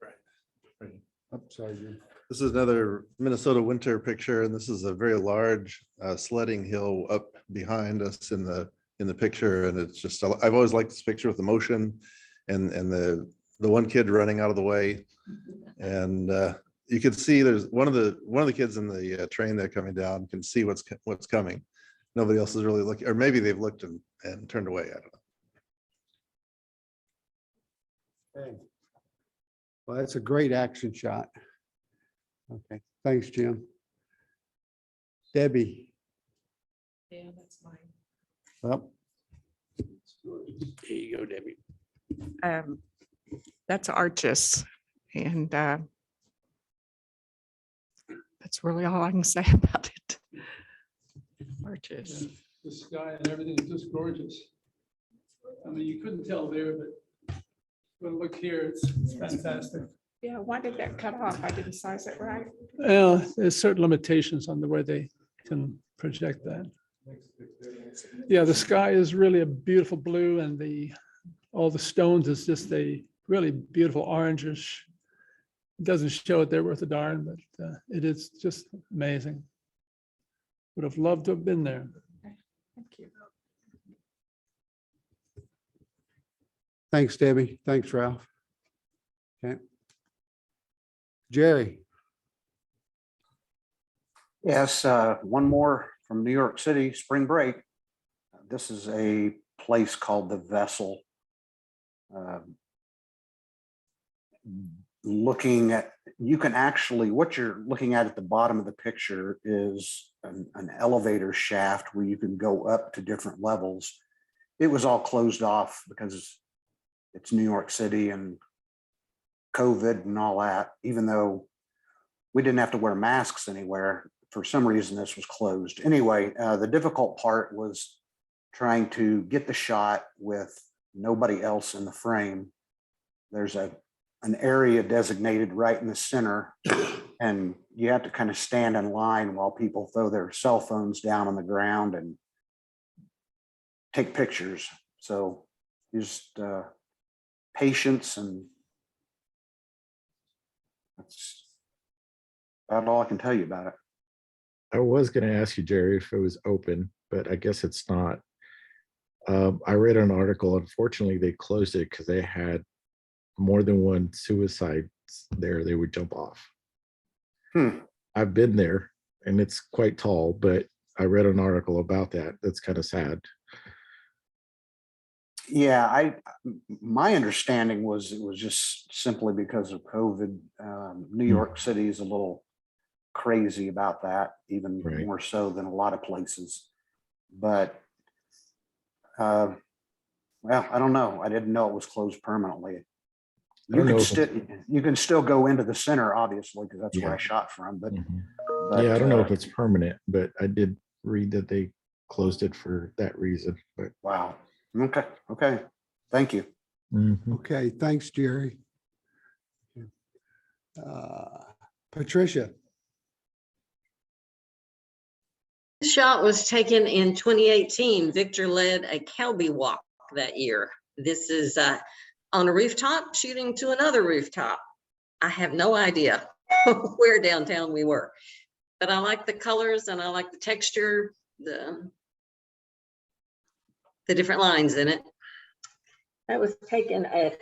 Right. I'm sorry, Jim. This is another Minnesota winter picture, and this is a very large sledding hill up behind us in the picture. And it's just, I've always liked this picture with the motion and the one kid running out of the way. And you can see there's one of the kids in the train there coming down can see what's coming. Nobody else is really looking, or maybe they've looked and turned away. I don't know. Okay. Well, that's a great action shot. Okay, thanks, Jim. Debbie. Yeah, that's mine. Well, Here you go, Debbie. That's Arches, and that's really all I can say about it. Gorgeous. The sky and everything is just gorgeous. I mean, you couldn't tell there, but look here, it's fantastic. Yeah, why did that cut off? I didn't size it right. Well, there's certain limitations on the way they can project that. Yeah, the sky is really a beautiful blue and all the stones is just a really beautiful orangish. It doesn't show it there worth a darn, but it is just amazing. Would have loved to have been there. Thank you. Thanks, Debbie. Thanks, Ralph. Okay. Jerry. Yes, one more from New York City, spring break. This is a place called the Vessel. Looking at, you can actually, what you're looking at the bottom of the picture is an elevator shaft where you can go up to different levels. It was all closed off because it's New York City and COVID and all that, even though we didn't have to wear masks anywhere. For some reason, this was closed. Anyway, the difficult part was trying to get the shot with nobody else in the frame. There's an area designated right in the center, and you have to kind of stand in line while people throw their cell phones down on the ground and take pictures. So just patience, and that's about all I can tell you about it. I was going to ask you, Jerry, if it was open, but I guess it's not. I read an article. Unfortunately, they closed it because they had more than one suicide there. They would jump off. I've been there, and it's quite tall, but I read an article about that. That's kind of sad. Yeah, my understanding was it was just simply because of COVID. New York City is a little crazy about that, even more so than a lot of places. But well, I don't know. I didn't know it was closed permanently. You can still go into the center, obviously, because that's where I shot from. But, yeah, I don't know if it's permanent, but I did read that they closed it for that reason. But wow. Okay. Thank you. Okay, thanks, Jerry. Patricia. This shot was taken in 2018. Victor led a cowbell walk that year. This is on a rooftop shooting to another rooftop. I have no idea where downtown we were, but I like the colors and I like the texture, the different lines in it. That was taken at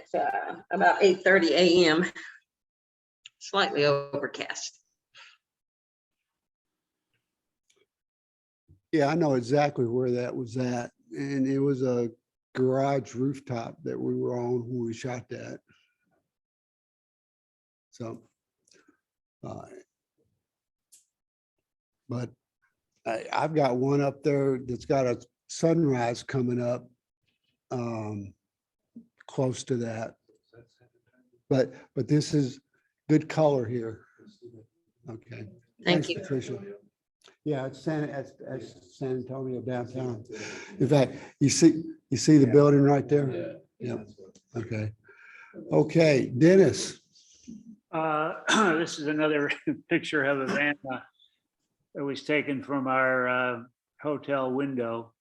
about 8:30 a.m. Slightly overcast. Yeah, I know exactly where that was at. And it was a garage rooftop that we were on when we shot that. So, but I've got one up there that's got a sunrise coming up close to that. But this is good color here. Okay. Thank you. Patricia. Yeah, it's San Antonio downtown. In fact, you see the building right there? Yeah. Okay. Okay, Dennis. This is another picture of a van that was taken from our hotel window.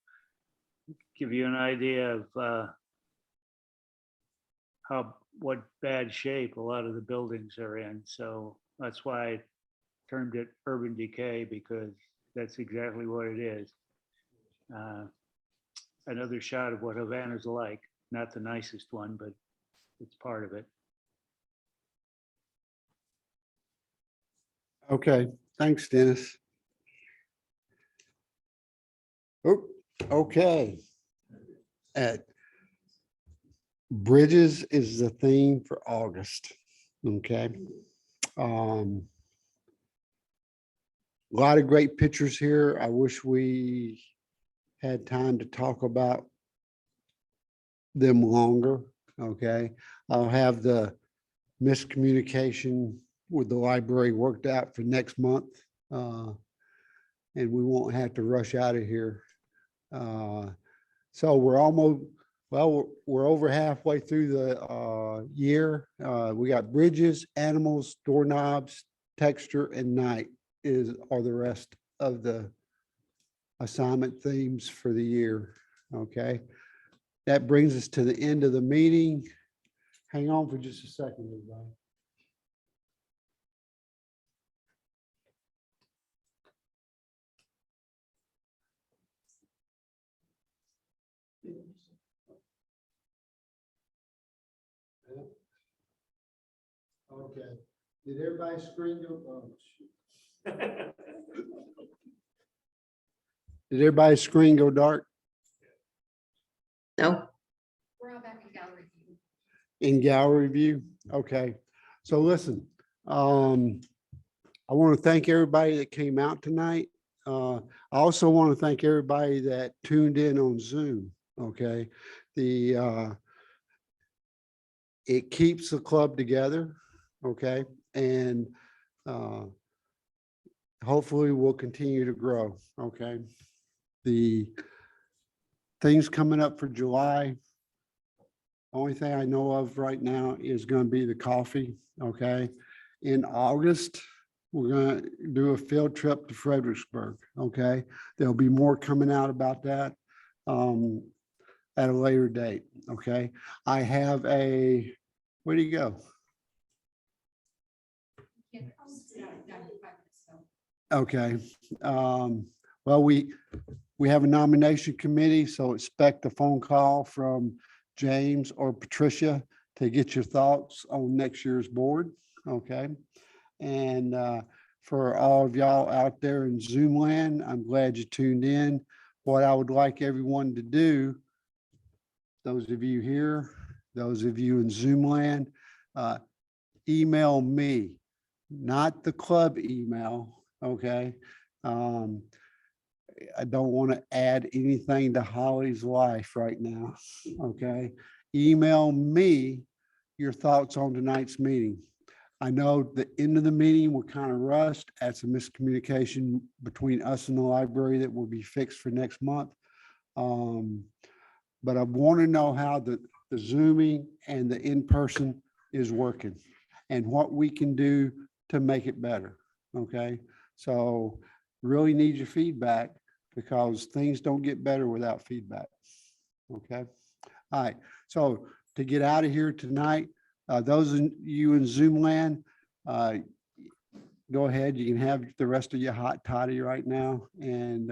Give you an idea of what bad shape a lot of the buildings are in. So that's why I termed it urban decay, because that's exactly what it is. Another shot of what Havana's like. Not the nicest one, but it's part of it. Okay, thanks, Dennis. Oh, okay. Bridges is the theme for August. Okay. A lot of great pictures here. I wish we had time to talk about them longer. Okay. I'll have the miscommunication with the library worked out for next month. and we won't have to rush out of here. So we're almost, well, we're over halfway through the year. We got bridges, animals, doorknobs, texture, and night are the rest of the assignment themes for the year. Okay. That brings us to the end of the meeting. Hang on for just a second, everybody. Okay. Did everybody screen go? Oh, shoot. Did everybody's screen go dark? No. We're all back in gallery view. In gallery view? Okay. So listen, I want to thank everybody that came out tonight. I also want to thank everybody that tuned in on Zoom. Okay. It keeps the club together. Okay. And hopefully we'll continue to grow. Okay. The things coming up for July, only thing I know of right now is going to be the coffee. Okay. In August, we're going to do a field trip to Fredericksburg. Okay. There'll be more coming out about that at a later date. Okay. I have where do you go? Okay. Well, we have a nomination committee, so expect a phone call from James or Patricia to get your thoughts on next year's board. Okay. And for all of y'all out there in Zoom land, I'm glad you tuned in. What I would like everyone to do, those of you here, those of you in Zoom land, email me, not the club email. Okay. I don't want to add anything to Holly's life right now. Okay. Email me your thoughts on tonight's meeting. I know the end of the meeting, we're kind of rushed. That's a miscommunication between us and the library that will be fixed for next month. But I want to know how the Zooming and the in-person is working and what we can do to make it better. Okay. So really need your feedback because things don't get better without feedback. Okay. All right. So to get out of here tonight, those of you in Zoom land, go ahead. You can have the rest of your hot toddy right now and,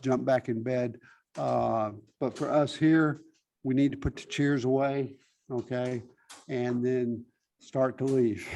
jump back in bed. But for us here, we need to put the chairs away. Okay. And then start to leave.